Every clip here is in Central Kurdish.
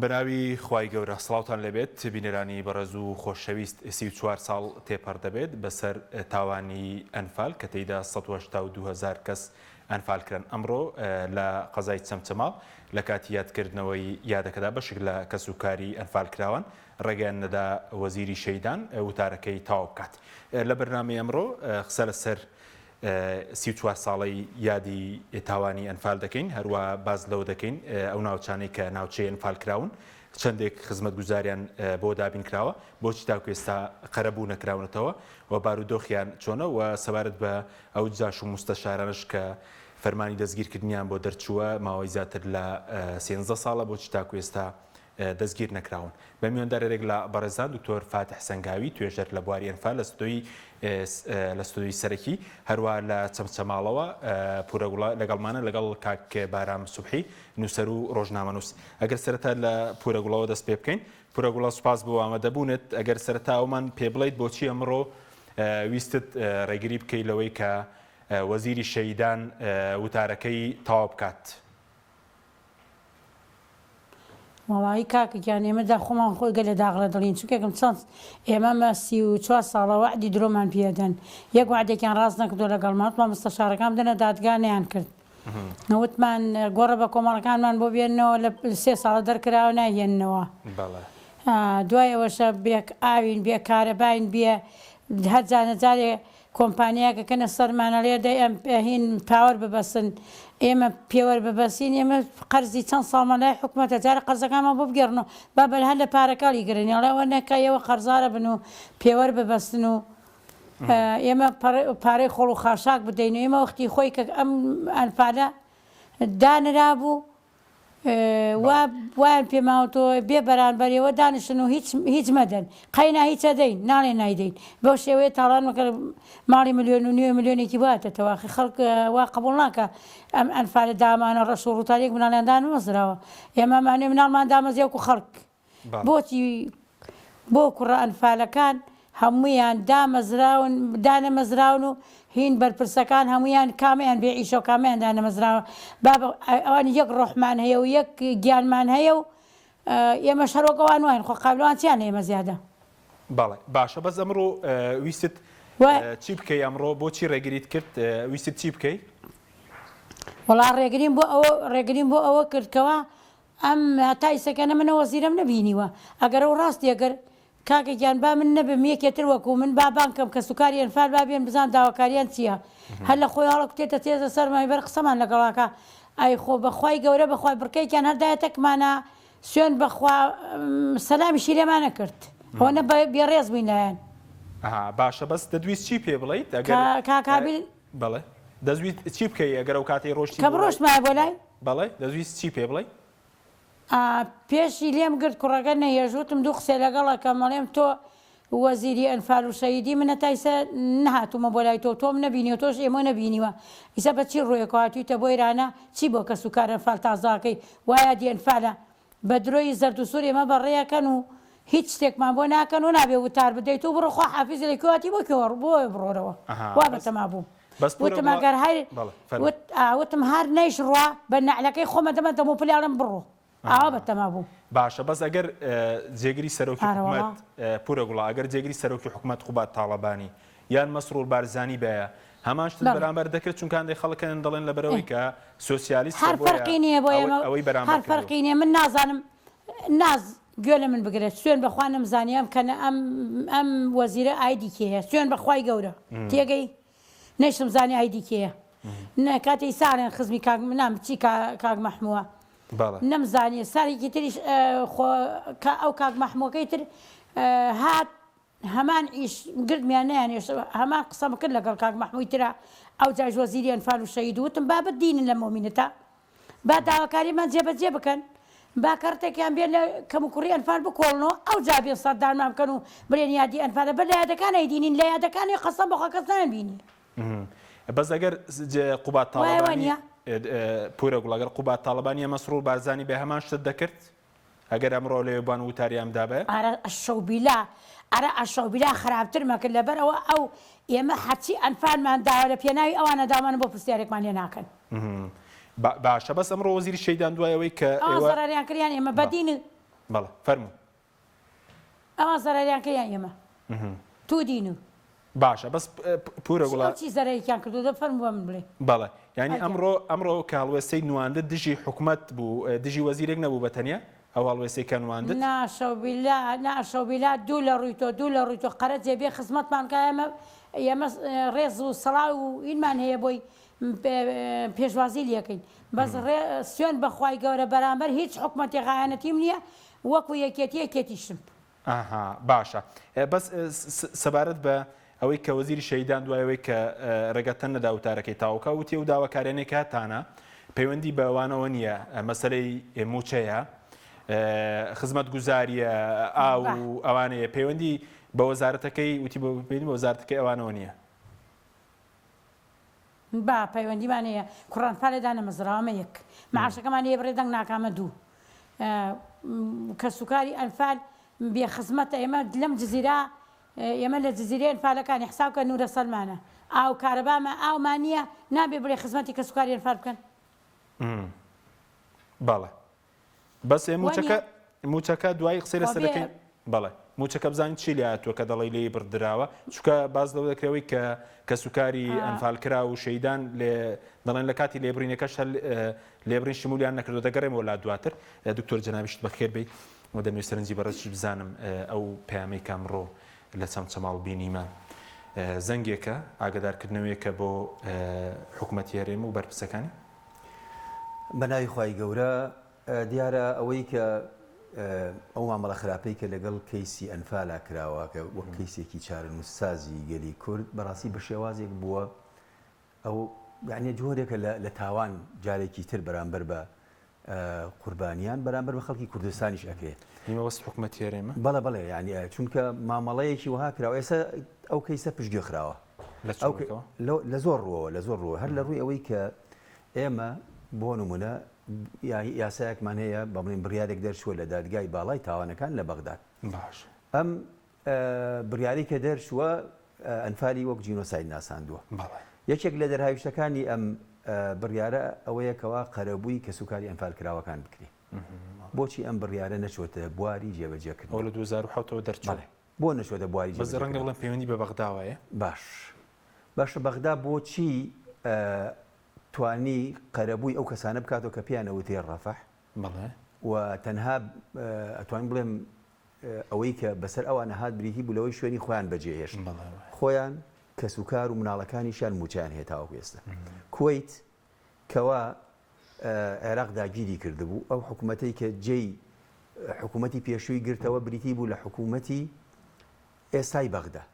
بەناوی خوای گەورە سڵاوتان لەبێت بینەرانی بەڕێز و خۆشەویست 34 ساڵ تێپەڕ دەبێت بەسەر تاوانی ئەنفال کە تێیدا 182,000 کەس ئەنفالکران. ئەمڕۆ لە قەزای چەمچەماڵ لە کاتی یادکردنەوەی یادەکەدا بەشێک لە کەسوکاری ئەنفالکراوان ڕێگەیان نەدا وەزیری شەیدان وتارەکەی تاو بکات. لە بەرنامەی ئەمڕۆ قسە لەسەر 34 ساڵی یادی تاوانی ئەنفال دەکەین، هەروە باز لەوە دەکەین ئەو ناوچانەی کە ناوچەی ئەنفال کراون چەندێک خزمەتگوزاریان بۆ دابین کراوە، بۆچی تاکو ئێستا قەرەبوو نەکراونەتەوە و بارودۆخیان چۆنە و سەبارەت بە ئەو جاش و مستەشارانش کە فەرمانی دەستگیرکردنیان بۆ دەرچووە ماوەی زیاتر لە 13 ساڵە بۆچی تاکو ئێستا دەستگیر نەکراون. بە میوەندارێک لە بەڕێزان دکتۆر فاتح سەنگاوی توێژەر لە بواری ئەنفال لە ستۆدیۆی سەرەکی، هەروە لە چەمچەماڵەوە پورەگوڵا لەگەڵمانە لەگەڵ کاک بارام سوبحی نووسەر و ڕۆژنامەنووس. ئەگەر سەرەتا لە پورەگوڵەوە دەست پێ بکەین. پورەگوڵا سوپاس بۆ ئامادەبوونت. ئەگەر سەرەتا ئەومان پێ بڵێیت بۆچی ئەمڕۆ ویستت ڕێگری بکەی لەوەی کە وەزیری شەیدان وتارەکەی تاوا بکات. وڵی کاکەگیان ئێمەدا خۆمان خۆی گەلە داغڵە دڵین چونکێکم چەند ئێمە 34 ساڵە وعدی درۆمان پێدەن، یەک وعدێکیان ڕاست نەکردو لەگەڵمانمان مستەشارەکان دەنە دادگانیان کرد. نەوتمان گۆڕە بە کۆمەڵەکانمان بۆ بێننەوە لە 3 ساڵە دەرکراوە ناهێننەوە. دوایەوەشە بێک ئاوین بێ کارەباین بێ هەر جانەجارێ کۆمپانیاکە کەنە سەرمانە لێدە هین پاوەەر ببەسن ئێمە پێوەەر ببەسین ئێمە قەرزی چەند ساڵمان لای حکوومەتە جارە قەرزەکانمان بۆ بگەڕن و با بەل هەر لە پارەکەڵی گرنیڵەوە نەکەیەوە قەرزارە بن و پێوەەر ببەستن و ئێمە پارەی خۆڵ و خاشاک بدەین و ئێمە وەختی خۆی کە ئەم ئەنفالە دانرا بوو وایان پێماوەتەوە بێ بەرانبەرەوە دانیشن و هیچ مەدەن قەینا هیچ ئەدەین ناڵێ نایدەین بەو شێوەیە تاڵان وەکە ماڵی ملیۆن و 9 ملیۆنێکی باتێتەوە خەڵک وا قبول ناکە ئەم ئەنفالە دامانە ڕەش و ڕووتارێک مناڵیاندان مەزراوە ئێمەمانێ مناڵمان دامەزیێک و خەڵک بۆچی بۆ کوڕە ئەنفالەکان هەموویان دامەزراون دانەمەزراون و هین بەرپرسەکان هەمویان کامیان بێ ئیشە و کامیان دانەمەزراوە ئەوان یەک ڕۆحمان هەیە و یەک گیانمان هەیە و ئێمە شەرۆکەوان وین خۆ قابلوان چیان ئێمە زیادە. باڵێ باشە بەس ئەمڕۆ ویست چی بکەی ئەمڕۆ بۆچی ڕێگریت کرد ویست چی بکەی؟ وەڵا ڕێگرین بۆ ئەوە کردکەوە ئەم تایسەکەنە منە وەزیرەم نەبینیوە ئەگەر ئەو ڕاستی ئەگەر کاکەگیان با من نەبم یەکێتر وەکو من با بانکەم کە سوکاری ئەنفال با بێن بزان داواکاریان چییە هەر لە خۆی هەڵە کوتێتە تێزە سەرمای بەر قسەمان لەگەڵاکە ئای خۆ بەخوای گەورە بەخوای بڕکەیکیان هەردایەتەکمانە سوێن بەخوا سەلامی شیرێمانە کرد ئەوە نە بێڕێز بووین لایەن. باشە بەس دەدویست چی پێ بڵیت کاکابیل بڵێ دەزویت چی بکەی ئەگەر ئەو کاتی ڕۆشتی کە بڕۆشتمایە بۆ لای بەڵێ دەزویست چی پێ بڵێ پێشی لێم گرت کوڕەکە نەهێژوتم دوو قسێ لەگەڵە کە مەڵێم تۆ وەزیری ئەنفال و شەیدی منە تایسە نهاتوومە بۆ لای تۆم نەبینیوە تۆش ئێمە نەبینیوە ئیسا بە چی ڕۆیەکە هاتوویتە بۆ ئێرانە چی بۆ کە سوکار ئەنفال تازاکەی وایە دی ئەنفالە بە درۆی زەرد و سوور ئێمە بەڕێیەکەن و هیچ شتێکمان بۆ ناکەن و نابێ وتار بدەیت و بڕۆ خوا حافیز لە کوێتی بۆ کێوە بۆ بڕۆرەوە وا بەتەما بوو وتم ئەگەر وتم هەر نەیشڕوا بە نەعلەکەی خۆمە دەمەتەمە و پلیاڵم بڕۆ ئاوا بەتەما بوو. باشە بەس ئەگەر جێگری سەرۆکی حکوومەت پورەگوڵا ئەگەر جێگری سەرۆکی حکوومەت خوبات تاڵەبانی یان مەسرور بارزانی بەیە هەمان شت بەرامبەر دەکرد چونکان دەی خەڵکەن دەڵێن لەبەرەوەی کە سۆسیالیست هەر فەرقی نییە بۆ ئێمە هەر فەرقی نییە من نازانم ناز گوێ لە من بگرێت سوێن بەخوا نەمزانیام کە ئەم وەزیرە ئایدی کێیە سوێن بەخوای گەورە تێگەی نەیشتم زانی ئایدی کێیە کاتی ساڵێن خزمی نام بچی کاک مەحمووە نەمزانێ ساڵێکی تریش ئەو کاک مەحمووەکەی تر هات هەمان ئیش گردمیان نیانێش هەمان قسەم کرد لەگەڵ کاک مەحمووی ترە ئەو جاژ وەزیری ئەنفال و شەید وتم با بەدینن لە مۆمینەتە با داواکاریمان جێبەجێ بکەن با کارتێکیان بێن لە کەموکوڕی ئەنفال بکۆڵنەوە ئەو جا بێن سەردانمان بکەن و بڵێن یادی ئەنفالە بە لە یادەکانی دینین لە یادەکانی قەسەم بەخوا کەس نابینی. بەس ئەگەر قوبات تاڵەبانی پورەگوڵ ئەگەر قوبات تاڵەبانی مەسرور بارزانی بێ هەمان شت دەکرد ئەگەر ئەمڕۆ لێوان وتاریاندا بێ ئەشەوبیلا ئەرە ئەشەوبیلا خراپتر مەکرد لەبەرەوە ئەو ئێمە هەرچی ئەنفالمان داوە لە پێناوی ئەوانە داوانە بۆ پرسیارێکمان لێ ناکەن. باشە بەس ئەمڕۆ وەزیری شەیدان دوایەوەی کە زەرەریان کریان ئێمە بەدین بەڵێ فەرموو ئەوان زەرەریان کەیان ئێمە تو دین و باشە بەس پورە گوڵا چی زەرەریان کردو دە فەرمووە من بڵێ بەڵێ ینی ئەمڕۆ کاڵوێستەی نواندە دژی حکوومەت بوو دژی وەزیرێک نەبوو بەتەنیا ئەو هەڵوێستەی کە نواندت ناشەوبیلا دوو لە ڕووی تۆ قەرە جێبێ خزمەتمان کە ئێمە ڕێز و سەڵاو و ئینمان هەیە بۆی پێشوازی لەکەین بەس سوێن بەخوای گەورە بەرامبەر هیچ حکوومەتی غایەنەتیم نییە وەکو یەکێتیشم باشە بەس سەبارەت بە ئەوەی کە وەزیری شەیدان دوایەوەی کە ڕێگەتەن نەدا وتارەکەی تاوکە وتی و داواکارێنێک هاتانە پەیوەندی بەوانەوە نییە مەسەلەی موچەیە خزمەت گوزاریە ئاو و ئەوانەیە پەیوەندی بە وەزارەتەکەی وتی بە وەزارەتەکەی ئەوانەوە نییە با پەیوەندیمانەیە کوڕانپالێدا نەمەزراوەمە یەک معاشەکەمان هەیە بڕێدەنگ ناکامە دوو کە سوکاری ئەنفال بێ خزمەتە ئێمە لەم جزیرە ئێمە لە جزیرە ئەنفالەکانی حسابکە نورە سەلمانە ئاو کارەبامە ئاومان نییە نابێ بڵێ خزمەتی کە سوکاری ئەنفال بکەن بەڵێ بەس موچەکە دوای قسەی لەسەرەکەی بەڵێ موچەکە بزانین چی لاتوە کە دەڵی لێی بردراوە چونکە باز لەوە دەکرێەوەی کە سوکاری ئەنفالکرا و شەیدان دەڵێن لە کاتی لێبرینەکەش لێبرین شمولیان نەکردو دەگەڕێمەوە لا دواتر دکتۆر جەنابیشت بەخێر بێی و دەموێت سەرنجی بەڕێزی بزانم ئەو پەیامەی کامڕۆ لە چەمچەماڵ بینیمە زەنگێکە ئاگدارکردنەوەیەکە بۆ حکوومەتی هەرێم و بەرپرسەکانی بەناوی خوای گەورە دیارە ئەوەی کە ئەو مامەڵە خراپەی کە لەگەڵ کەیسی ئەنفالا کراوە کە وەک کەیسێکی چارەنووسسازی گەلی کورد بەڕاستی بە شێوازێک بووە ئەو یعنی جۆرێکە لە تاوان جارێکی تر بەرامبەر بە قوربانیان بەرامبەر بە خەڵکی کوردستانیش ئەکرێت وەست حکوومەتی هەرێمە بەڵێ یعنی چونکە مامەڵەیەکی وها کراوە ئێستا ئەو کەیسە پشتگوێ خراوە لە زۆر ڕووە هەر لە ڕووی ئەوەی کە ئێمە بۆ نمونە یاسایەکمان هەیە بە بڵین بڕیارێک دەرچووە لە دادگای باڵای تاوانەکان لە بەغداد باش ئەم بڕیاری کە دەرچووە ئەنفالی وەک جینۆساید ناساندووە یەکێک لە دەرهاویشتەکانی ئەم بڕیارە ئەوەیەکەوە قەرەبووی کە سوکاری ئەنفال کراوەکان بکرێ بۆچی ئەم بڕیارە نەچۆتە بواری جێبەجێکردن ئەو لە 2007ەوە دەرچووە بۆ نەچۆتە بواری بەس ڕەنگە بڵێن پەیوەندی بە بەغداوەیە باشە بەغدا بۆچی توانی قەرەبووی ئەو کەسانە بکاتەوە کە پیانەوتێ ڕەفەح و تەنها ئەتوانین بڵێم ئەوەی کە بەسەر ئەوانە هات بریتی بوو لەوەی شوێنی خۆیان بەجێهێش خۆیان کە سوکار و مناڵەکانیشان موچیان هێتاوە ئێستا کویت کەوا عێراق داگیری کردبوو ئەو حکوومەتەی کە جێی حکوومەتی پێشووی گرتەوە بریتی بوو لە حکوومەتی ئێستای بەغدا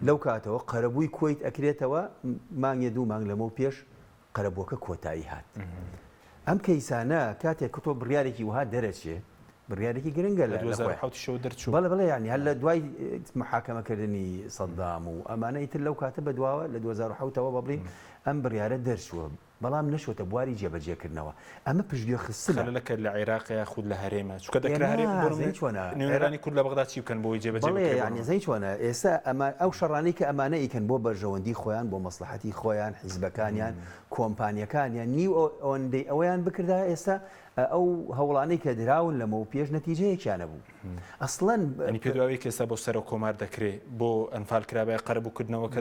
لەو کاتەوە قەرەبووی کویت ئەکرێتەوە مانگێ دوو مانگ لەمە و پێش قەرەبووەکە کۆتایی هات ئەم کەیسانە کاتێک کە تۆ بڕیارێکی وها دەرەچێ بڕیارێکی گرنگە لە 2007 دەرچوو بەڵێ ینی هەر لە دوای محاکەمەکردنی سەدام و ئەمانەی تر لەو کاتە بەدواوە لە 2007ەوە بەبڵین ئەم بڕیارە دەرچووە بەڵام نەشوتە بواری جێبەجێکردنەوە ئەمە پشتگوێ خستنەکە لە عێراقی خود لە هەرێمە چونکە دەکرێنێرانی کورد لە بەغدا چی بکەن بۆی جێبەجێ زەی چۆنە ئێستا ئەو شەڕانەی کە ئەمانە ئیکەن بۆ بەرژەوەندی خۆیان بۆ مەسلحەتی خۆیان حیزبەکانیان کۆمپانیەکانیان نیو ئەوەندەی ئەوەیان بکردا ئێستا ئەو هەوڵانەی کە دراون لەمە و پێش نەتیجەیەکیانە بوو ئەسڵەن پێدراوی کێستا بۆ سەر و کۆمار دەکرێت بۆ ئەنفال کرابای قەرەبووکردنەوەکە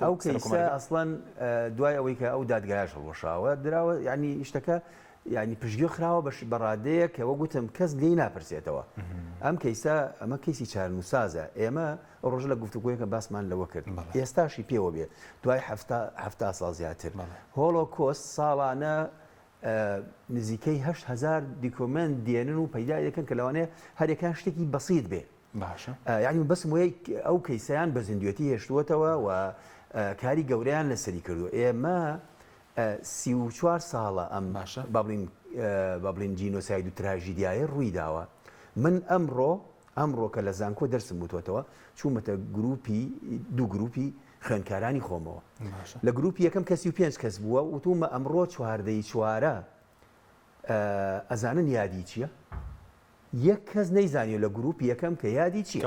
ئەو کەیسە ئەسڵەن دوای ئەوەی کە ئەو دادگایش هەڵوەشاوە دراوە ینی شتەکە ینی پشتگوێ خراوە بەڕادەیە کە وە گوتم کەس لێی ناپرسێتەوە ئەم کەیسە ئەمە کەیسی چارەنووسازە ئێمە ڕۆژ لە گفتوگویەکە باسمان لەوە کرد ئێستاشی پێوە بێ دوای هەفتا ساڵ زیاتر هۆڵۆکۆست ساڵانە نزیکەی 8,000 دیکۆمنت دێنن و پەیدا دەکەن کە لەوانەیە هەرێکان شتێکی بەسیط بێ یعنی بەسم وەیە ئەو کەیسەیان بە زیندوێتی هێشتووەتەوە و کاری گەورەیان لەسەری کردو ئێمە 34 ساڵە ئەم بابلین جینۆساید و تراژیدیایە ڕووی داوە من ئەمڕۆ کە لە زانکۆ دەرسم وتوەتەوە چوومەتە دوو گروپی خوێندکارانی خۆمەوە لە گروپی یەکەم کەسی و 5 کەس بووە وتومە ئەمڕۆ چواردەی چوارە ئەزانن یادی چییە؟ یەک کەس نەیزانێت لە گروپی یەکەم کە یادی چییە؟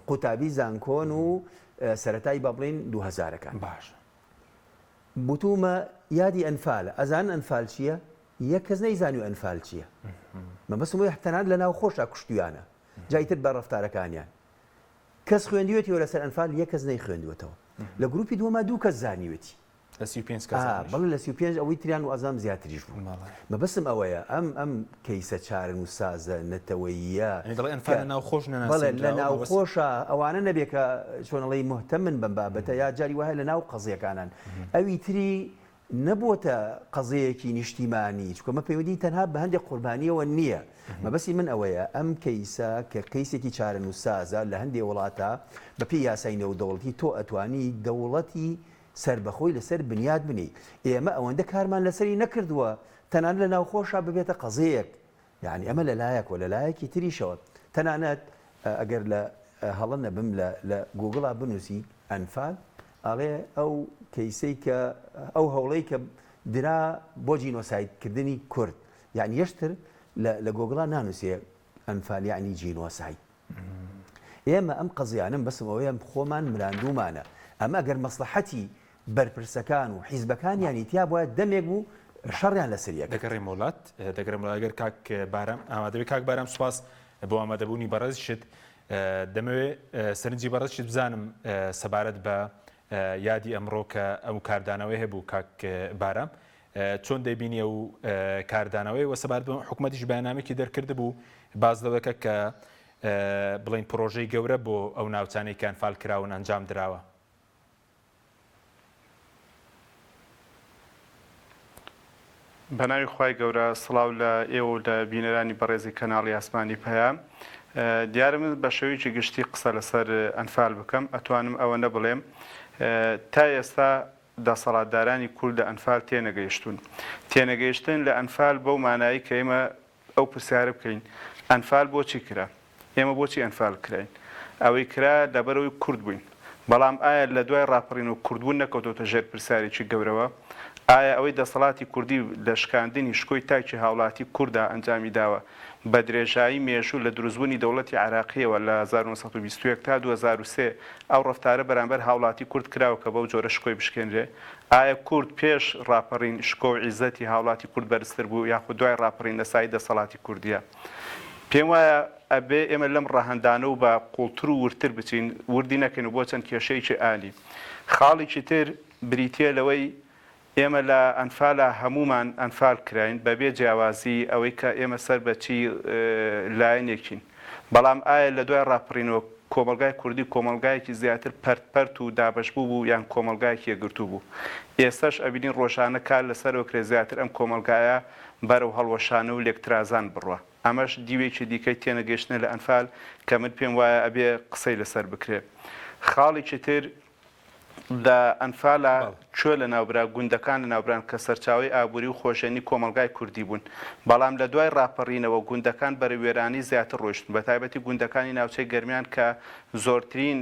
قوتابی زانکۆن و سەرەتای بابلین 2000ەکان باش بتومە یادی ئەنفالە ئەزان ئەنفال چییە؟ یەک کەس نەیزانی و ئەنفال چییە مەبەستم وی تەنانەت لە ناو خۆشە کوشتیانە جایتر بە ڕەفتارەکانیان کەس خوێندیوێتیەوە لەسەر ئەنفال یەک کەس نەیخوێندوێتەوە لە گروپی دووەما دوو کەس زانیوێتی بەڵێ لە 35 ئەوەی تریان و ئەزام زیاتریش بوو مەبەستم ئەوەیە ئەم کەیسە چارن و سازە نەتەوەییە بەڵێ لە ناو خۆشە ئەوانە نەبێت کە چۆنەڵی مهتەمن بەم بابەتە یا جاری وایە لە ناو قەزیەکانان ئەوی تری نەبووتە قەزەیەکی نیشتیمانی چکۆمە پەیوەندی تەنها بە هەندێک قوربانیەوە نییە مەبەستی من ئەوەیە ئەم کەیسە کە کەیسێکی چارن و سازە لە هەندێک وڵاتە بەپێی یاسای نێودەوڵەتی تۆ ئەتوانی دەوڵەتی سربەخۆی لەسەر بنیاد بنی ئێمە ئەوەندە کارمان لەسەری نەکردووە تەنانەت لە ناو خۆشە ببێتە قەزەیەک یعنی ئەمە لەلایەک و لەلایەکی تریشەوە تەنانەت ئەگەر لە هەڵە نەبم لە گوگڵا بنووسی ئەنفال ئاڵێ ئەو کەیسەی کە ئەو هەوڵەی کە درا بۆ جینۆسایدکردنی کورد یعنی یەشتر لە گۆگڵا نانووسێ ئەنفال یعنی جینۆساید ئێمە ئەم قەزیانم بەسم ئەوەیە خۆمان مراندوومانە ئەمە ئەگەر مەسلحەتی بەرپرسەکان و حیزبەکانیانی تیا بۆیە دەمێک بوو شەڕیان لەسەریە دەگەڕێم وڵات ئەگەر کاک بارام ئامادەبێت کاک بارام سوپاس بۆ ئامادەبوونی بەڕێزیشت دەمەوێت سەرنجی بەڕێزیشت بزانم سەبارەت بە یادی ئەمڕۆ کە ئەو کاردانەوەی هەبوو کاک بارام چۆن دەبینی ئەو کاردانەوەی وە سەبارەت بە حکوومەتیش بەیاننامێکی دەرکرد بوو باز لەوەکە کە بڵین پرۆژەی گەورە بۆ ئەو ناوچانەی کە ئەنفال کراون ئەنجام درراوە بەناوی خوای گەورە سڵاو لە ئێوە لە بینەرانی بەڕێزی کەناڵی ئاسمانی پەیام دیارە من بە شێوەیەکی گشتی قسە لەسەر ئەنفال بکەم ئەتوانم ئەوەنە بڵێم تا ئێستا دەسەڵاتدارانی کورد لە ئەنفال تێنەگەیشتن لە ئەنفال بەو مانایی کە ئێمە ئەو پرسیارە بکەین ئەنفال بۆچی کرا ئێمە بۆچی ئەنفال کراین ئەوەی کرا لەبەرەوەی کورد بووین بەڵام ئایا لە دوای ڕاپەڕین و کوردبوون نەکەوتۆتە ژێر پرسیارێکی گەورەوە ئایا ئەوەی دەسەڵاتی کوردی لە شکاندنی شکۆی تاکی هاوڵاتی کووردا ئەنجامی داوە بە درێژایی مێژوو لە دروستبوونی دەوڵەتی عراقیەوە لە 1920 تا 2003 ئەو ڕەفتارە بەرامبەر هاوڵاتی کورد کراوە کە بەو جۆرە شکۆی بشکێنرێ ئایا کورد پێش ڕاپەڕین شکۆ و عیزەتی هاوڵاتی کورد بەرزتر بوو یاخود دوای ڕاپەڕین لەسایی دەسەڵاتی کوردیە پێم وایە ئەبێ ئێمە لەم ڕاهەندانە و بە قوڵتر و ورتر بچین وردی نەکەین و بۆ چەند کێشەیەکی ئالی خاڵێکی تر بریتە لەوەی ئێمە لە ئەنفالە هەمومان ئەنفال کراین بەبێ جیاوازی ئەوەی کە ئێمە سەر بەچی لایەنێکین بەڵام ئایا لە دوای ڕاپەڕینەوە کۆمەلگای کوردی کۆمەلگایەکی زیاتر پەرت و دابەشبوو بوو یان کۆمەلگایەکی یەکگرتوو بوو ئێستاش ئەبینین ڕۆژانە کار لەسەرەوە کرێ زیاتر ئەم کۆمەلگایە بەرەو هەڵوەشانە و لێکترازان بڕوە ئەمەش دیوێکی دیکەی تێنەگەیشتنە لە ئەنفال کە من پێم وایە ئەبێ قسەی لەسەر بکرێ خاڵێکی تر لە ئەنفالە کوێ لە ناوبرا گوندەکان لە ناوبران کە سەرچاوی ئابووری و خۆشێنی کۆمەلگای کوردی بوون بەڵام لە دوای ڕاپەڕینەوە گوندەکان بەرە وێرانی زیاتر ڕۆیشتن بە تایبەتی گوندەکانی ناوچەی گەرمیان کە زۆرترین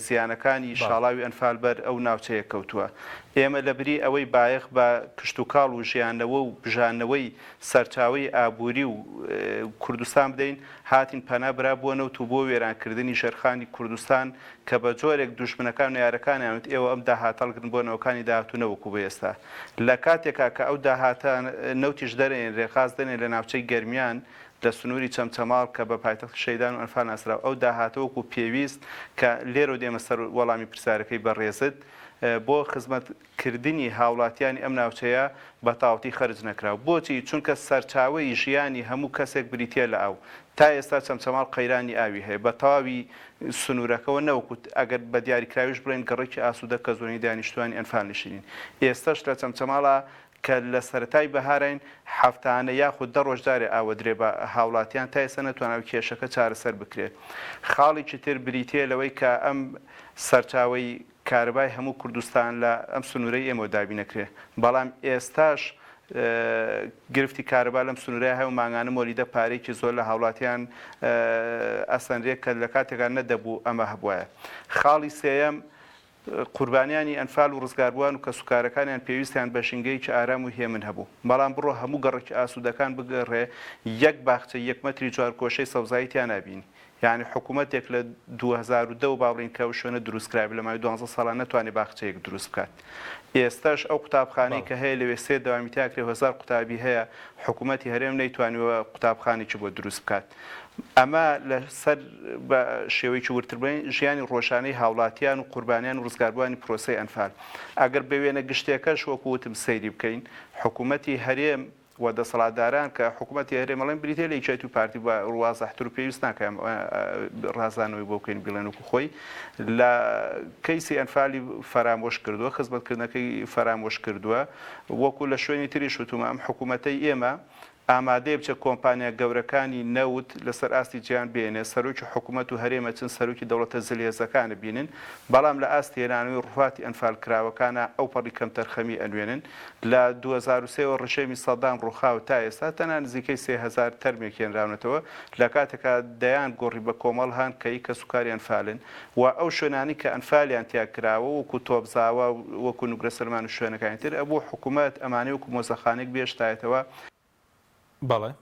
زیانەکانی شاڵاوی ئەنفال بەر ئەو ناوچەیە کەوتووە ئێمە لەبری ئەوەی بایەخ بە کشت و کاڵ و ژیانەوە و بژانەوەی سەرچاوی ئابووری و کوردستان بدەین هاتین پەنا برا بوونەوت و بۆ وێرانکردنی شەرخانی کوردستان کە بە جۆرێک دوژمنەکان و یارەکانیان ئێوە ئەم داهاتەڵگرن بۆ نەوەکانی داهاتوونەوەکو بە ئێستا لە کاتێکا کە ئەو داهاتە نەوتیش دەرێن ڕێخاز دەنێن لە ناوچەی گەرمیان لە سنووری چەمچەماڵ کە بە پایتەخت شەیدان و ئەنفال ناسراوە ئەو داهاتەوەکو پێویست کە لێرە دێمە سەر وەڵامی پرسیارەکەی بەڕێزت بۆ خزمەتکردنی هاوڵاتیانی ئەم ناوچەیە بە تاوەتی خەرج نەکراوە بۆچی چونکە سەرچاوەی ژیانی هەموو کەسێک بریتە لە ئەو تا ئێستا چەمچەماڵ قەیرانی ئاوی هەیە بە تەواوی سنوورەکەەوە نەوەکوت ئەگەر بە دیاریکراویش بڵێن گەڕێکی ئاسوودە کە زۆنی دانیشتوانی ئەنفال نشینین ئێستاش لە چەمچەماڵە کە لە سەرەتای بەهارین هەفتانە یاخود دە ڕۆژدارێ ئاوەدرێ بە هاوڵاتیان تا ئێستا نەتواناو کێشەکە چارەسەر بکرێت خاڵێکی تر بریتە لەوەی کە ئەم سەرچاوەی کارەبای هەموو کوردستان لە ئەم سنوورەی ئێمە دابی نەکرێت بەڵام ئێستاش گرفتی کارەبا لەم سنوورەیە هەیە و ماگانە مۆلیدە پارێکی زۆر لە هاوڵاتیان ئەسەنرێت کە لە کاتێکان نەدەبوو ئەمە هەبوایە خاڵی سێیەم قوربانیانی ئەنفال و ڕزگاربووان و کە سوکارەکانیان پێویستیان بە شنگەیەکی ئارام و هێمن هەبوو بەڵام بڕۆ هەموو گەڕێکی ئاسوودەکان بگەڕێ یەک باخچە یەک مەتری جوارکۆشەی سەوزاییتیان نابینی یعنی حکوومەتێک لە 2010 باڵین کە شوێنە دروستکرای لە مای 12 ساڵان نتوانێت باخچەیەک دروست بکات. ئێستاش ئەو قوتابخانەی کە هەیە لەوێ سێ داوامیتاکرێ 1000 قوتابی هەیە حکوومەتی هەرێم نەیتوانیوە قوتابخانێکی بۆ دروست بکات. ئەمە لەسەر بە شێوەیەکی ورتربین ژیانی ڕۆژانەی هاوڵاتیان و قوربانیان و ڕزگاربووانی پرۆسەی ئەنفال. ئەگەر بە وێنە گشتێکەش وەکووتم سەیری بکەین حکوومەتی هەرێم و دەسەڵاتداران کە حکوومەتی هەرێمەڵێن بریتێ لە یەکێتی و پارتی بە ڕوازەحتر و پێویست ناکەم ڕازانەوەی بۆ بکەین بڵێن وکو خۆی لە کەیسی ئەنفالی فرامۆش کردووە خزمەتکردنەکەی فرامۆش کردووە وەکو لە شوێنی تری شوتومە ئەم حکوومەتەی ئێمە ئامادەیە بچە کۆمپانیا گەورەکانی نەوت لەسەر ئاستی جیان بێنێ سەرۆکی حکوومەت و هەرێمە چەند سەرۆکی دەوڵەتە زلێزەکانە بینن بەڵام لە ئاستی هێنانەوەی ڕوواتی ئەنفال کراوەکانە ئەو پەڕی کەم تەرخەمی ئەنوێنن لە 2023 ڕژێمی سەدام ڕووخاو تا ئێستا تەنان نزیکەی 3000 تەرمێک هێنراونەتەوە لە کاتێکا دەیان گۆڕی بە کۆمەڵ هەن کەی کە سوکاری ئەنفالن و ئەو شوێنانی کە ئەنفالیان تیا کراوە وەکو تۆبزاوە وەکو نوگرە سەلمان و شوێنەکانی تر ئەبوو حکوومەت ئەمانەی وەکو مۆزەخانێک بێشتایەتەوە. بەڵێ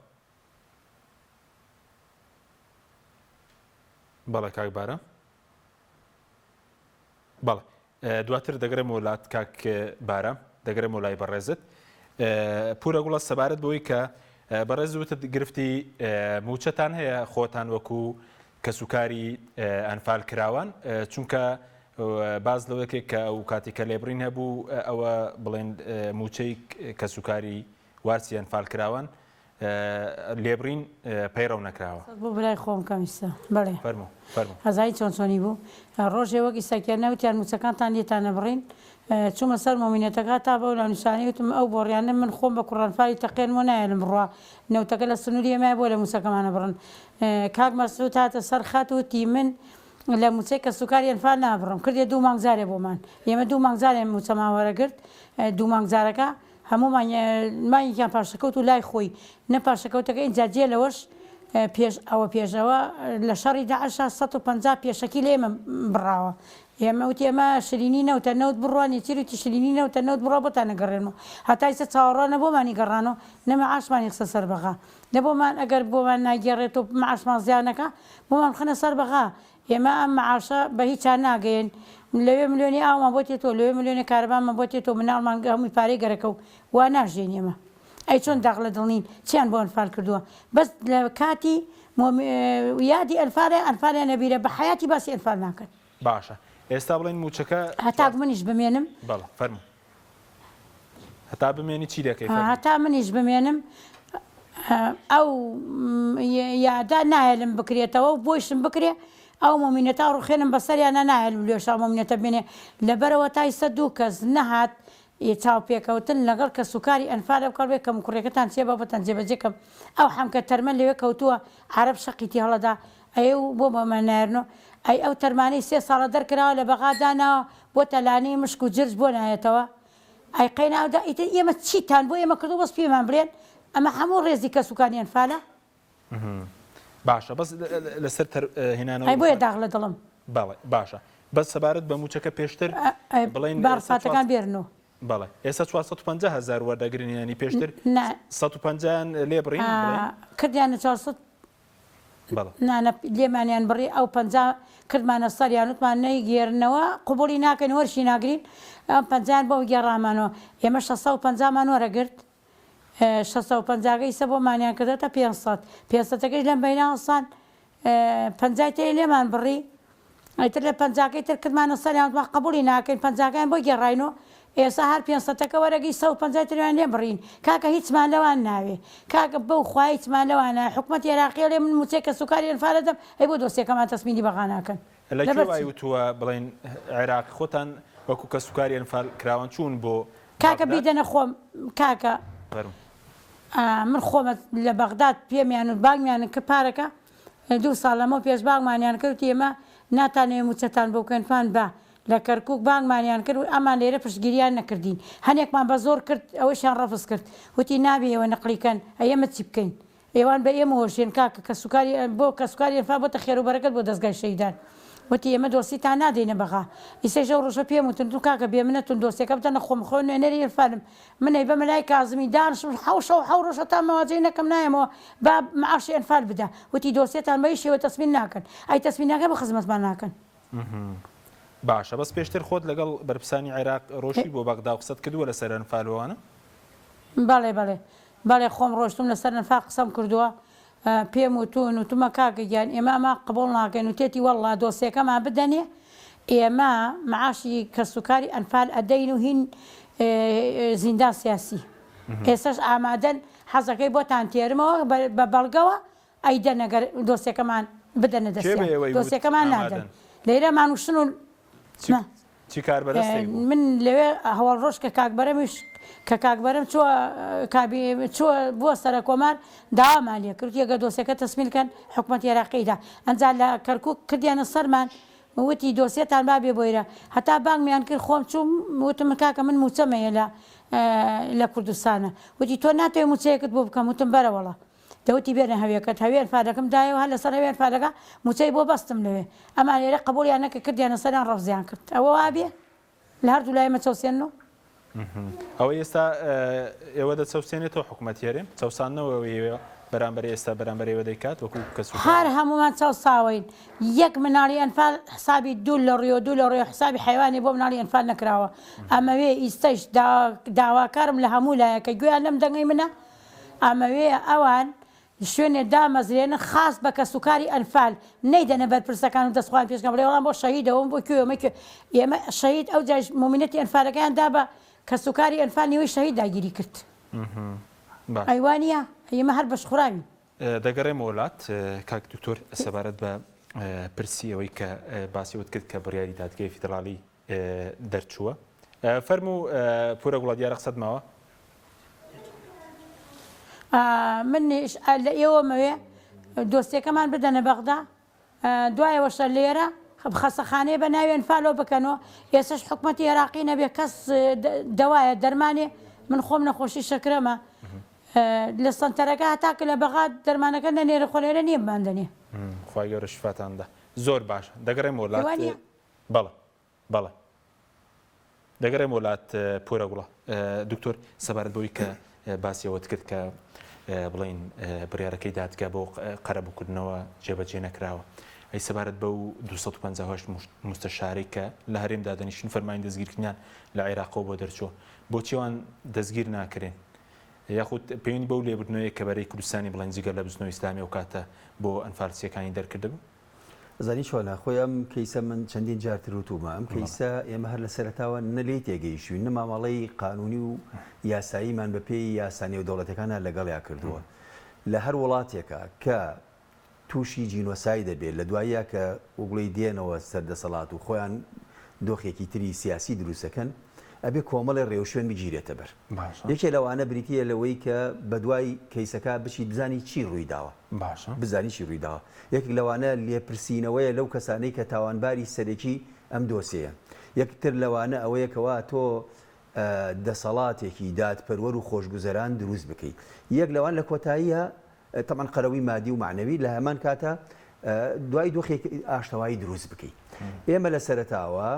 بەڵێ کاک بارە بەڵێ دواتر دەگەرم وڵات کاک بارە دەگەرم وڵای بەڕێزت پورە گوڵە سەبارەت بەوەی کە بەڕێز وتت گرفتی موچەتان هەیە خۆتان وەکو کەسوکاری ئەنفال کراوان چونکە باز لەوەکێک کە ئەو کاتێکە لێبڕین هەبوو ئەوە بڵێن موچەی کەسوکاری وارسی ئەنفال کراوان لێبڕین پەیڕەو نەکراوە بۆ برای خۆم کەمیسە بڵێ هەزایی چۆنچۆنی بوو ڕۆژێ وەک ئیساکیان نەوتیان موچەکانتان لێتانە بڕین چوومە سەر مۆمینەتەکە تا بەو لا نیشانەی وتم ئەو بۆڕیانە من خۆم بە کوڕانفاری تەقێنمە نایەنم بڕوا نەوتەکە لە سنووری ئێمە بۆ لە موچەکەمانە بڕن کاک مەسعود هاتە سەر خات وتی من لە موچەی کە سوکاری ئەنفال نابڕم کردێ 2 مانگزارێ بۆمان ئێمە 2 مانگزارێ موچەمان وەرەگرت 2 مانگزارەکە هەمومانیان پاشەکەوت و لای خۆی نە پاشەکەوتەکە ئینجاجێ لەوەش پێشەوە لە شەڕی داعش 150 پێشەکی لە ئێمە بڕاوە ئێمە وتی ئێمە شرینی نەوتە نەوت بڕوانی چیروتی شرینی نەوتە نەوت بڕۆ بۆتان نەگەڕێنەوە هەتایسە چاوەڕانە بۆمانی گەڕانەوە نەمە عاشمانی قسە سەر بەغا نەبۆمان ئەگەر بۆمان ناگەڕێت و معاشمان زیانەکە بۆمان خنە سەر بەغا ئێمە ئەم معاشە بە هیچیان ناگەین لەوێ ملیۆنی ئاومان بۆ تێتەوە لەوێ ملیۆنی کارەبانمان بۆ تێتەوە مناڵمان هەمووی پارەی گەرەکە و وا ناژێن ئێمە ئەی چۆن داغ لە دڵنین چیان بۆ ئەنفال کردووە بەس لە کاتی یادی ئەنفالیان نەبیرە بە حیاتی باسی ئەنفال ناکەن باشە ئێستا بڵێن موچەکە هەتا منیش بمێنم بەڵێ فەرموو هەتا بمێنی چی دەکەی هەتا منیش بمێنم ئەو یادا نایەلم بکرێتەوە و بۆیشم بکرێ ئەو مۆمینەتا ڕوخێنم بەسەریانە نایەلم لێشا مۆمینەتە بێنێ لەبەرەوە تایسە 2 کەس نەهات چاو پێکەوتن لەگەڵ کە سوکاری ئەنفالە بکڕبێت کەم کوڕێکەکەتان چێ بابەتەن جێبەجێکەم ئەو حەمکە تەرمە لەوێ کەوتووە عەرەب شەقیتی هەڵەدا ئەو بۆ بەمەنایرنەوە ئەی ئەو تەرمانەی 3 ساڵە دەرکراوە لە بەغادانەوە بۆ تەلانەی مشک و جرج بۆ نایەتەوە ئەی قەیناودا ئیتر ئێمە چیتان بۆ ئێمە کردو بەس پێمان بڵێن ئەمە هەموو ڕێزی کە سوکانی ئەنفالە باشە بەس لەسەر هێنانەوە ئەی بۆیە داغ لە دڵم بەڵێ باشە بەس سەبارەت بە موچەکە پێشتر بڵێن بارفاتەکان بێرنەوە بەڵێ ئێستا 450,000 وەردەگرن ینی پێشتر 150 لێ بڕین کردیانە 400 لێمانیان بڕی ئەو 50 کردمانە سەریان وتمان نەیگێرنەوە قوبوڵی ناکەن وەرشی ناگرین ئەم 50 بۆ گێڕامانەوە ئێمە 650مان وەرەگرت 650گەی سە بۆمانیان کردێتە 500 لەم بەیناوەسان 50 تێ لێمان بڕی ئەیتر لە 50کەی تر کردمانە سەریان وتمان قبوڵی ناکەین 50کان بۆ گێڕاینەوە ئێستا هەر 500ەکە وەرەگەی 150 تریان لێ بڕین کاکە هیچمان لەوان ناوێ کاکە بەو خوای هیچمان لەوانە حکوومەت عێراقی لێ من موچێکە سوکاری ئەنفالە دەم ئەی بۆ دۆستێکەمان تەسمینی بەغا ناکەن لەکوێ وتووە بڵێن عێراق خۆتان وەکو کە سوکاری ئەنفال کراوان چوون بۆ کاکە بیدەنە خۆم کاکە من خۆمە لە بەغداد پێمیان و باگمیانن کە پارەکە 2 ساڵ لەمە پێش باگمانیان کرد ئێمە ناتانێ موچەتان بۆ کەنفان بە لە کەرکک بانگمانیان کرد و ئەمان لێرە پشتگیریان نەکردین هەنێکمان بە زۆر کرد ئەوەشیان ڕەفز کرد وتی نابێ ئێوە نەقلیکەن ئەمە چی بکەین ئێوان بە ئێمە هۆشێن کاکە کە سوکاری بۆ کە سوکاری ئەنفال بۆتە خێر و بەرەکەت بۆ دەستگای شەیدان وتی ئێمە دۆسیتان نادەینە بەغا ئیسەی ژەو ڕۆژە پێم وتن تو کاکە بێ منەتون دۆسیەکە بتەنە خۆم خۆ نوێنەری ئەنفالم منەی بە مەلای کازمی دانشم حەو ڕۆژە تا مەواجەی نەکەم نایەمەوە با معاشی ئەنفال بدە وتی دۆسیێتان بەی شێوە تەسبین ناکەن ئەی تەسبین ناکە بە خزمەتمان ناکەن باشە بەس پێشتر خۆت لەگەڵ بەرپرسانی عێراق ڕۆژی بۆ بەغدا قسەت کردووە لەسەر ئەنفالوانە بەڵێ خۆم ڕۆشتم لەسەر ئەنفال قسەم کردووە پێم وتون وتمە کاکە گیان ئێمە ئەمە قبول ناکەین و تێتی وەڵا دۆسیەکەمان بدەنێ ئێمە معاشی کەسوکاری ئەنفال ئەدەین و هین زیندان سیاسی ئێستاش ئامادەن حەزەکەی بۆتان تێرمەوە بە بەڵگەوە ئەیدەن ئەگەر دۆسیەکەمان بدەنە دەستیان دۆسیەکەمان نادەن لێرە مانوشتن و چی کاربەدەستی من لەوێ هەواڵ ڕۆژ کە کاکبەرەمیش کە کاکبەرم چووە بووە سەر کۆمار داوامان لێ کرد یەگە دۆسیەکە تەسمیلکەن حکوومەتی عێراقیدا ئەنجا لە کەرکووک کردیانە سەرمان وتی دۆسیێتان با بێ بۆیرە هەتا بانگمیان کرد خۆم چوم وتم کاکە من موچەمەیە لە کوردستانە وتی تۆ ناتوێ موچەیەکت بۆ بکەم وتم بەرەوەڵە دەوتی بێنە هەویەکەت هەوێن فادەکەم دایەوە هەر لەسەر هەوێن فادەکە موچەی بۆ بەستم لەوێ ئەمان لێرە قبولیان نەکە کردیانە سەریان ڕەفزیان کرد ئەوە وابێ لە هەردوو لایمە چەوسێنەوە ئەوە ئێستا ئێوە دەچەوسێنێتەوە حکوومەتیێرێم چەسانەوە بەرامبەر ئێستا بەرامبەرەوە دەیکات وەکو کەس هەر هەمومان چاوساوین یەک مناڵی ئەنفال حسابی دوو لە ڕێ حسابی حیوانی بۆ مناڵی ئەنفال نەکراوە ئەمەوێ ئیستەش داواکارم لە هەموو لایەکە گویان لەم دەنگەی منە ئەمەوێ ئەوان شوێنێ دامەزرێنە خاص بە کەسوکاری ئەنفال نەیدەنە بەرپرسەکان و دەستخوان پێشکەم بڵێ وەڵام بۆ شەهیدەوەم بۆ کوێمەکە ئێمە شەهید ئەو جاش مومینەتی ئەنفالەکەیان دا بە کەسوکاری ئەنفال نیوەی شەهید داگیری کرد ئەیوانە ئێمە هەر بەشخوراوی دەگەڕێم وڵات کاک دکتۆر سەبارەت بە پرسی ئەوەی کە باسیوت کرد کە بڕیاری دادگای فیدراڵی دەرچووە فەرموو پورە گوڵە دیارە قسەت ماوە منیش لە ئێوەمەوێ دۆستیەکەمان بدەنە بەغدا دوایەوەشە لێرە خەسەخانەیە بە ناوێن فالۆ بکەنەوە ئێسش حکوومەتی عێراقی نەبێ کەس دەوایە دەرمانێ من خۆم نەخۆشی شەکرەمە لە سنتەرەکە هەتاکە لە بەغات دەرمانەکە نەنێرە خۆلێرە نییە بماندنێ خی گەورە شفاتاندا زۆر باش دەگەڕێم وڵات بەڵێ دەگەڕێم وڵات پورە گوڵە دکتۆر سەبارەت بۆی کە باسیەوەت کرد کە بڵین بڕیارەکەی دادگا بۆ قەرەبووکردنەوە جێبەجێ نەکراوە ئەی سەبارەت بە و 258 مستەشارەی کە لە هەرێم دادەنیشتن فەرمانی دەستگیرکردیان لە عێراقەوە بۆ دەرچووە بۆچیوان دەستگیر ناکرێن یاخود پێویستی بەو لێبوردنەوەی کە بەرەی کوردستانی بڵێن جگەر لە بزنەوەی ئیسلامی و کاتە بۆ ئەنفارسیەکانی دەرکردبوو زانی چۆنە خۆی ئەم کەیسە من چەندین جارتر وتومە ئەم کەیسە ئێمە هەر لە سەرتاوە نەلێی تێگەیشتوین نەمامەڵەی قانونی و یاساییمان بە پێی یاسانی و دەوڵەتەکانە لەگەڵیا کردووە لە هەر وڵاتێکە کە تووشی جینۆسای دەبێت لە دواییە کە وگوڵی دێنەوە سەردەسەڵات و خۆیان دۆخێکی تری سیاسی دروستەکەن ئەبێ کۆمەڵی ڕێوشێن بگیرێتە بەر یەکێ لەوانە بریتە لەوەی کە بە دوای کەیسەکە بچی بزانی چی ڕوویداوە بزانی چی ڕوویداوە یەک لەوانە لێپرسینەوەیە لەو کەسانەی کە تاوانباری سەرەکی ئەم دۆسەیە یەکتر لەوانە ئەوەیەکەوە تۆ دەسەڵاتێکی دادپەروەر و خۆشگوزەران دروست بکەیت یەک لەوان لە کۆتاییە تەمان قەرەوی مادی و معنەوی لە هەمان کاتە دوای دۆخێک ئاشتەوایی دروست بکەیت ئێمە لە سەرتاوە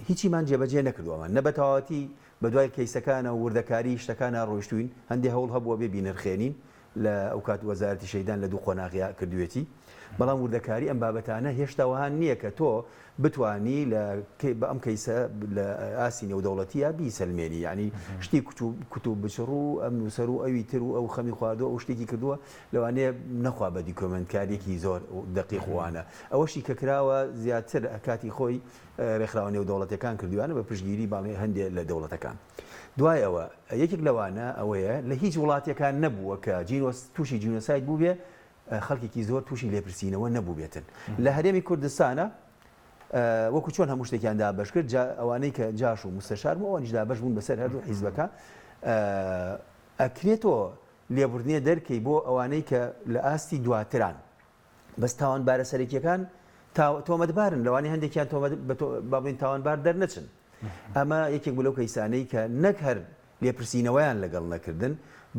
هیچیمان جێبەجێ نەکردووەمان نەبەتەواتی بە دوای کەیسەکانە و وردەکاری شتەکانە ڕۆیشتوین هەندێک هەوڵ هەبووە بێ بینرخێنین لە ئەو کات وەزارەتی شەیدان لە دوو قۆناغیا کردوێتی بەڵام وردەکاری ئەم بابەتانە هێشتا وەهان نییە کە تۆ بتانی بە ئەم کەیسە لە ئاسی نێودەوڵەتیە بیسەلمێنی یعنی شتی کتوب بچڕوو ئەم نووسەر و ئەوی تر و ئەو خەمی خواردەوە ئەو شتێکی کردووە لەوانەیە نەخوا بە دیکۆمنتکارێکی زۆر دقیقوانە ئەوەشی کە کراوە زیاتر کاتی خۆی ڕێکخراوە نێودەوڵەتەکان کردووانە بە پشتگیری باڵێ هەندێک لە دەوڵەتەکان دوای ئەوە یەکێک لەوانە ئەوەیە لە هیچ وڵاتەکان نەبووە کە تووشی جینۆساید بوو بێ خەڵکێکی زۆر تووشی لێپرسینەوە نەبوو بێتن لە هەرێمی کوردستانە وەکو چۆن هەموو شتێکیان دابەش کرد ئەوانەی کە جاش و مستەشار بوو ئەوانیش دابەش بوون بەسەر هەردوو حیزبەکە ئەکرێتەوە لێبوردنیە دەرکەی بۆ ئەوانەی کە لە ئاستی دواتران بەس تاوانبارە سەرەکیەکان تۆمەتبارن لەوانی هەندێکیان بابڵین تاوانبار دەرنەچن ئەمە یەکێک بوو لەو کەیسانەی کە نەک هەر لێپرسینەوەیان لەگەڵ نەکردن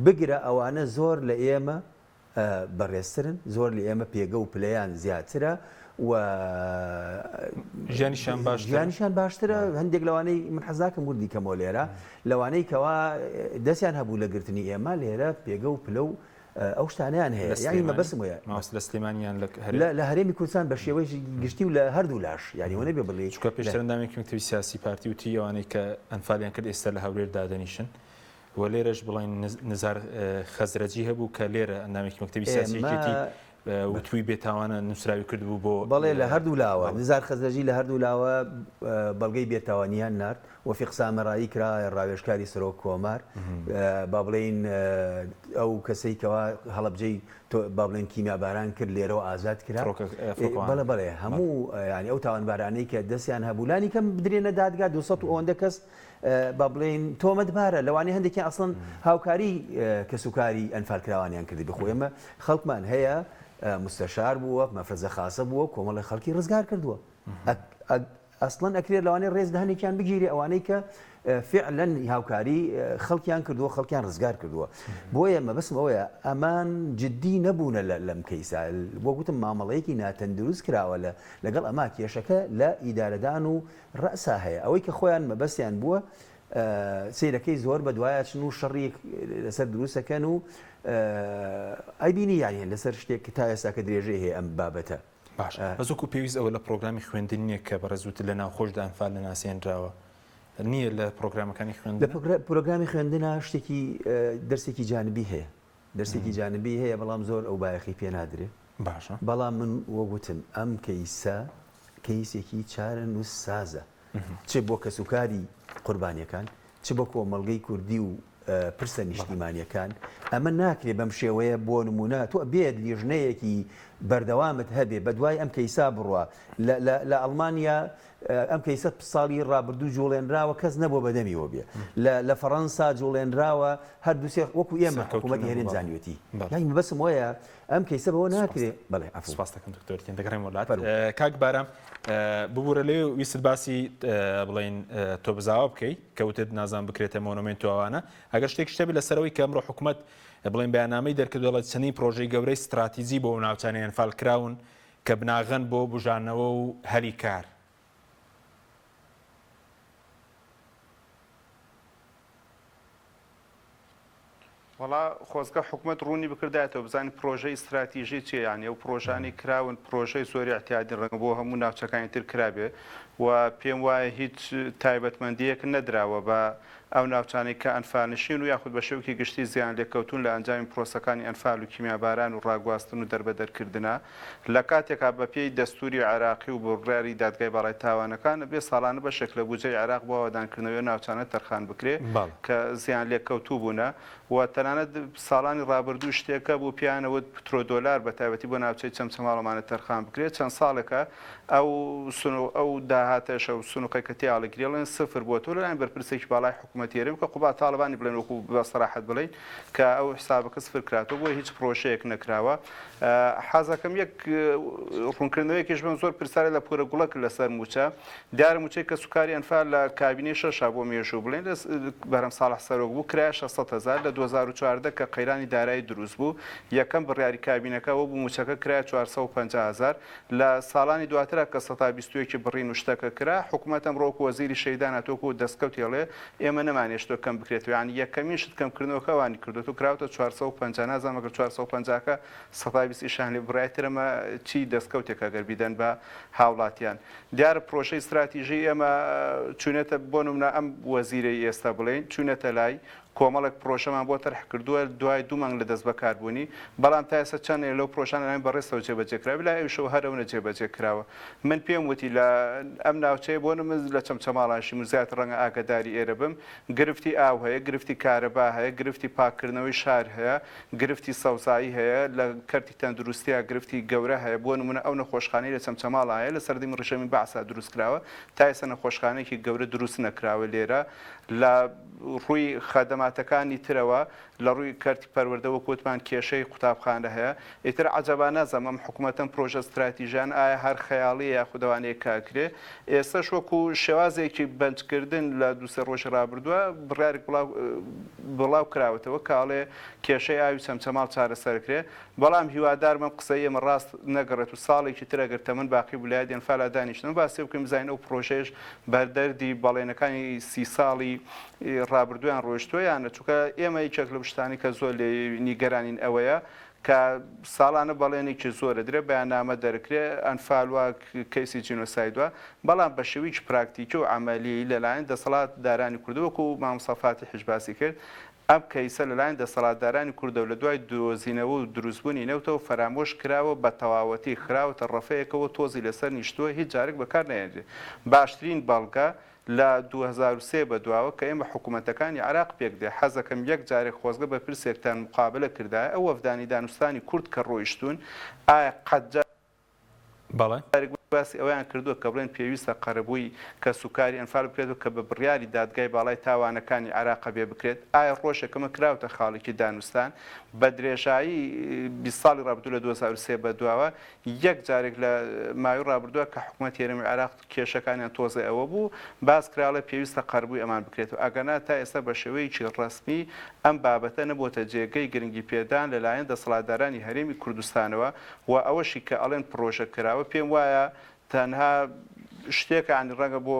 بگرە ئەوانە زۆر لە ئێمە بەڕێزترن زۆر لە ئێمە پێگە و پلەیان زیاترە ژیانیشان باشترە هەندێک لەوانەی من حەزاکەم وردی کەمەوە لێرە لەوانەی کەوا دەستیان هەبوو لە گرتنی ئێمە لێرە پێگە و پلە و ئەو شتانیان هەیە یانی مەبەسم وایە لە سلێمانیان لە هەرێمی کوردستان بە شێوەیەکی گشتی و لە هەردوو لاش یانی وەنە بێ بڵێ چکە پێشتەرەندامێکی مەکتەبی سیاسی پارتی وتی ئەوانەی کە ئەنفالیان کرد ئێستا لە هەولێر دادەنیشن و لێرەش بڵین نزار خەزرەجی هەبوو کە لێرە ئەندامێکی مەکتەبی سیاسیەتی وتوی بێتاوانە نووسراوی کردبوو بۆ بەڵێ لە هەردوو لاوە نزار خەزرەجی لە هەردوو لاوە بەڵگەی بێتاوانیان نارد وەفیق سامەڕایی کرا ڕاوێژکاری سەرۆک کۆمار با بڵێن ئەو کەسەی کەوا هەڵەبجەی با بڵێن کیمیاباران کرد لێرەوە ئازاد کرا بەڵێ هەموو ینی ئەو تاوانبارانەی کە دەستیان هەبوولانی کەم بدرێنە دادگا 200 و ئەوەندە کەس با بڵێن تۆمەتبارە لەوانەیە هەندێکی ئەسڵن هاوکاری کەسوکاری ئەنفالکراوانیان کردی بخۆ ئێمە خەڵکمان هەیە مستەشار بووە مەفرەزە خاسە بووە کۆمەڵی خەڵکی ڕزگار کردووە ئەسڵەن ئەکرێت لەوانەیە ڕێزدانێکیان بگیری ئەوانەی کە فعلەن هاوکاری خەڵکیان کردووە خەڵکیان ڕزگار کردووە بۆیە مەبەسم ئەوەیە ئەمان جددی نەبوونە لەم کەیسا بۆ گوتم مامەڵەیەکی ناتەندروست کراوە لەگەڵ ئەما کێشەکە لە ئیدارەدان و ڕەسا هەیە ئەوەی کە خۆیان مەبەستیان بووە سیرەکەی زۆر بە دوایە چن و شەڕێک لەسەر دروستەکەن و ئەیبینی یانیان لەسەر شتێک تا ئێستا کە درێژەی هەیە ئەم بابەتە باش بەزووکو پێویست ئەوە لە پرۆگرامی خوێندنیە کە بەڕێزووت لە ناوخۆشدا ئەنفال لە ناسیێنراوە نییە لە پرۆگرامەکانی خوێندن لە پرۆگرامی خوێندنە شتێکی دەرسێکی جانبی هەیە دەرسێکی جانبی هەیە بەڵام زۆر ئەو بایەخی پێ نادرێت باشە بەڵام من وەگوتم ئەم کەیسە کەیسێکی چارە نووس سازە چ بۆ کەسوکاری قوربانیەکان چ بۆ کۆمەڵگەی کوردی و پرسە نیشتیمانیەکان ئەمە ناکرێت بەم شێوەیە بۆ نمونە تۆ بێت لیژنەیەکی بەردەوامت هەبێ بە دوای ئەم کەیسا بڕوە لە ئەڵمانیا ئەم کەیسە ساڵی ڕابردوو جوڵێنراوە کەس نەبووە بەدەمیەوە بێ لە فەڕەنسا جوڵێنراوە هەردووسێ وەکو ئێمە حکوومەتی هەرێم زانیوەتی یانی بەسم وایە ئەم کەیسە بەوە ناکرێت بەڵێ سپاس دەکەم دکتۆرتین دەگەڕێم وڵات کاک بارام ببوورە لێ ویست باسی بڵین تۆ بزاوە بکەیت کەوتت نازان بکرێتە مۆنومنتوانە ئەگەر شتێک شتە بێت لەسەرەوەی کە ئەمڕۆ حکوومەت بڵین بەیاننامەی دەرکردوڵەت چەندین پرۆژەی گەورەی استراتیزی بۆ ناوچانەی ئەنفال کراون کە بناغەن بۆ بژانەوە و هەلی کار وڵا خۆزگە حکوومەت ڕوونی بکردایەوە بزانانی پرۆژەی استراتیژی چیە یانی ئەو پرۆژانی کراون پرۆژەی زۆری احتیاجی ڕەنگە بۆ هەموو ناوچەکانی تر کرابێ و پێم وایە هیچ تایبەتمەندیەک نەدراوە بە ئەو ناوچانەی کە ئەنفالنشین و یاخود بە شێوکی گشتی زیان لێکەوتون لە ئەنجامی پرۆسەکانی ئەنفال و کیمیاباران و ڕاگواستن و دەربەدەرکردنە لە کاتێکا بە پێی دەستوری عراقی و بڕیاری دادگای باڵای تاوانەکان بێ ساڵانە بەشێک لە بودجەی عراق بۆ ئەوەدانکردنەوەی ناوچانە تەرخان بکرێ کە زیان لێکەوتوو بوونە و تەنانەت ساڵانی ڕابردوو شتێکە بۆ پیانەوە پترۆدۆلار بە تایبەتی بۆ ناوچەی چەمچەماڵەمانە تەرخان بکرێت چەند ساڵێکە ئەو داهاتەشە و سنووقی کە تێڵێن سفر بۆ تۆ لەلایەن بەرپرسێکی باڵای حکوومەتیێرم کە قوبات تاڵبانی بڵێن وەکو بە سەراحەت بڵین کە ئەو حسابەکە سفر کراتەوە بۆ هیچ پرۆژەیەک نەکراوە حەزەکەم یەک ڕوونکردنەوەیەکیش بم زۆر پرسیارە لە پورە گوڵک لەسەر موچە دیارە موچەی کە سوکاری ئەنفال لە کابینەی شەشا بۆ مێژوو بڵێن بەرەم ساڵح سەرۆک بوو کرایە 600,000 لە 2014 کە قەیرانی دارایی دروست بوو یەکەم بڕیاری کابینەکەەوە بوو موچەکە کرایە 450,000 لە ساڵانی دواترە کە 121 بڕین و شتەکە کرا حکوومەتەم ڕۆک وەزیری شەیدان هاتۆکو و دەستکەوت هێڵێ ئێمە نەمانێشتۆ کەم بکرێتەوە یانی یەکەمی شت کەمکردنەوەکەوانی کردوەوە و کراوتە 450 نازانم ئەگەر 450کە 120 ئیشان لێ بڕایەترەمە چی دەستکەوتێکە گەر بیدەن بە هاوڵاتیان دیارە پرۆژەی استراتیژی ئێمە چوونێتە بۆ نمونە ئەم وەزیرەی ئێستا بڵێن چوونێتە لای کۆمەڵک پرۆژەمان بۆ تەرح کردووە دوای 2 مانگ لە دەست بەکاربوونی بەڵام تا ئێستا چەند لەو پرۆژانە لەلاین بەڕێستەوە جێبەجێکراوە لای ئەوشەوە هەرەونە جێبەجێکراوە من پێم وتی لە ئەم ناوچەیە بۆ نمە لە چەمچەماڵانشی مزیات ڕەنگە ئاگداری ئێرە بم گرفتی ئاو هەیە گرفتی کارەبا هەیە گرفتی پاکردنەوەی شار هەیە گرفتی سەوزایی هەیە لە کەرتی تەندروستیە گرفتی گەورە هەیە بۆ نمونە ئەو نەخۆشخانەی لە چەمچەماڵ هەیە لە سەردەمی ڕژەمی بەعسا دروستکراوە تا ئێستا نەخۆشخانەیەکی گەورە دروست نەکراوە لێرە لە ڕووی خەدەما خەدەماتەکانی ترەوە لە ڕووی کەرتی پەروەردەوە کۆتمان کێشەی قوتابخانە هەیە ئیتر عەجەبانە زەمەم حکوومەتەن پرۆژە استراتیژیان ئایا هەر خەیاڵی یاخودەوانەیە کاکرێ ئێستاش وەکو شێوازێکی بەنجکردن لە دووسێ ڕۆژ ڕابردووە بڕارێک بڵاو کراوەتەوە کاڵێ کێشەی ئاوی چەمچەماڵ چارەسەرکرێ بەڵام هیوادارمە قسەی ئێمە ڕاست نەگەڕێت و ساڵێکی تر ئەگەر تەمەن باقی ویلایەت ئەنفالا دانیشتن باسی بکەین بزانین ئەو پرۆژەیەش بەردەردی بەڵێنەکانی 30 ساڵی ڕابردویان ڕۆیشتووە یانە چونکە ئێمە یەکێک لە شتانی کە زۆر لێ نیگەرانین ئەوەیە کە ساڵانە بەڵێنێکی زۆرە درێ بەیاننامە دەرکرێ ئەنفالوە کەیسی جینۆسایدوە بەڵام بە شێوەیەکی پراکتیکی و عەمەلی لەلایەن دەسەڵات دارانی کوردەوە و مامۆستافاتی حیجباسی کرد ئەم کەیسە لەلایەن دەسەڵاتدارانی کوردەوە لە دوای دۆزینەوە و دروستبوونی نەوتەوە فەرامۆش کراوە بە تەواوەتی خراوەتە ڕەفەیەکەوە تۆزی لەسەر نیشتووە هیچ جارێک بەکار نەهێنرێت باشترین بەڵگە لە 2003 بەدواوە کە ئێمە حکوومەتەکانی عراق پێکدێ حەزەکەم یەک جارێک خۆزگە بە پرسێکتان مقابلە کردایە ئەو وەفدانی دانوستانی کورد کە ڕۆیشتون ئایا قەت باسی ئەویان کردووە کە بڵێن پێویستە قەرەبووی کە سوکاری ئەنفال بکرێتەوە کە بە بڕیاری دادگای باڵای تاوانەکانی عراق بێ بکرێت ئایا ڕۆژێکەمە کراوتە خاڵێکی دانوستان بە درێژایی 20 ساڵی ڕابردوو لە 2003 بەدواوە یەک جارێک لە ماوەی ڕابردووە کە حکوومەت هێرمی عراق کێشەکانیان تۆزە ئەوە بوو باس کراوە پێویستە قەرەبووی ئەمان بکرێتەوە ئەگەنا تا ئێستا بە شێوەیەکی ڕەسمی ئەم بابەتە نەبووتە جێگەی گرنگی پێدان لەلایەن دەسەڵاتدارانی هەرێمی کوردستانەوە و ئەوەشی کە ئەڵێن پرۆژە کراوە پێم وایە تەنها شتێکە عنی ڕەنگە بۆ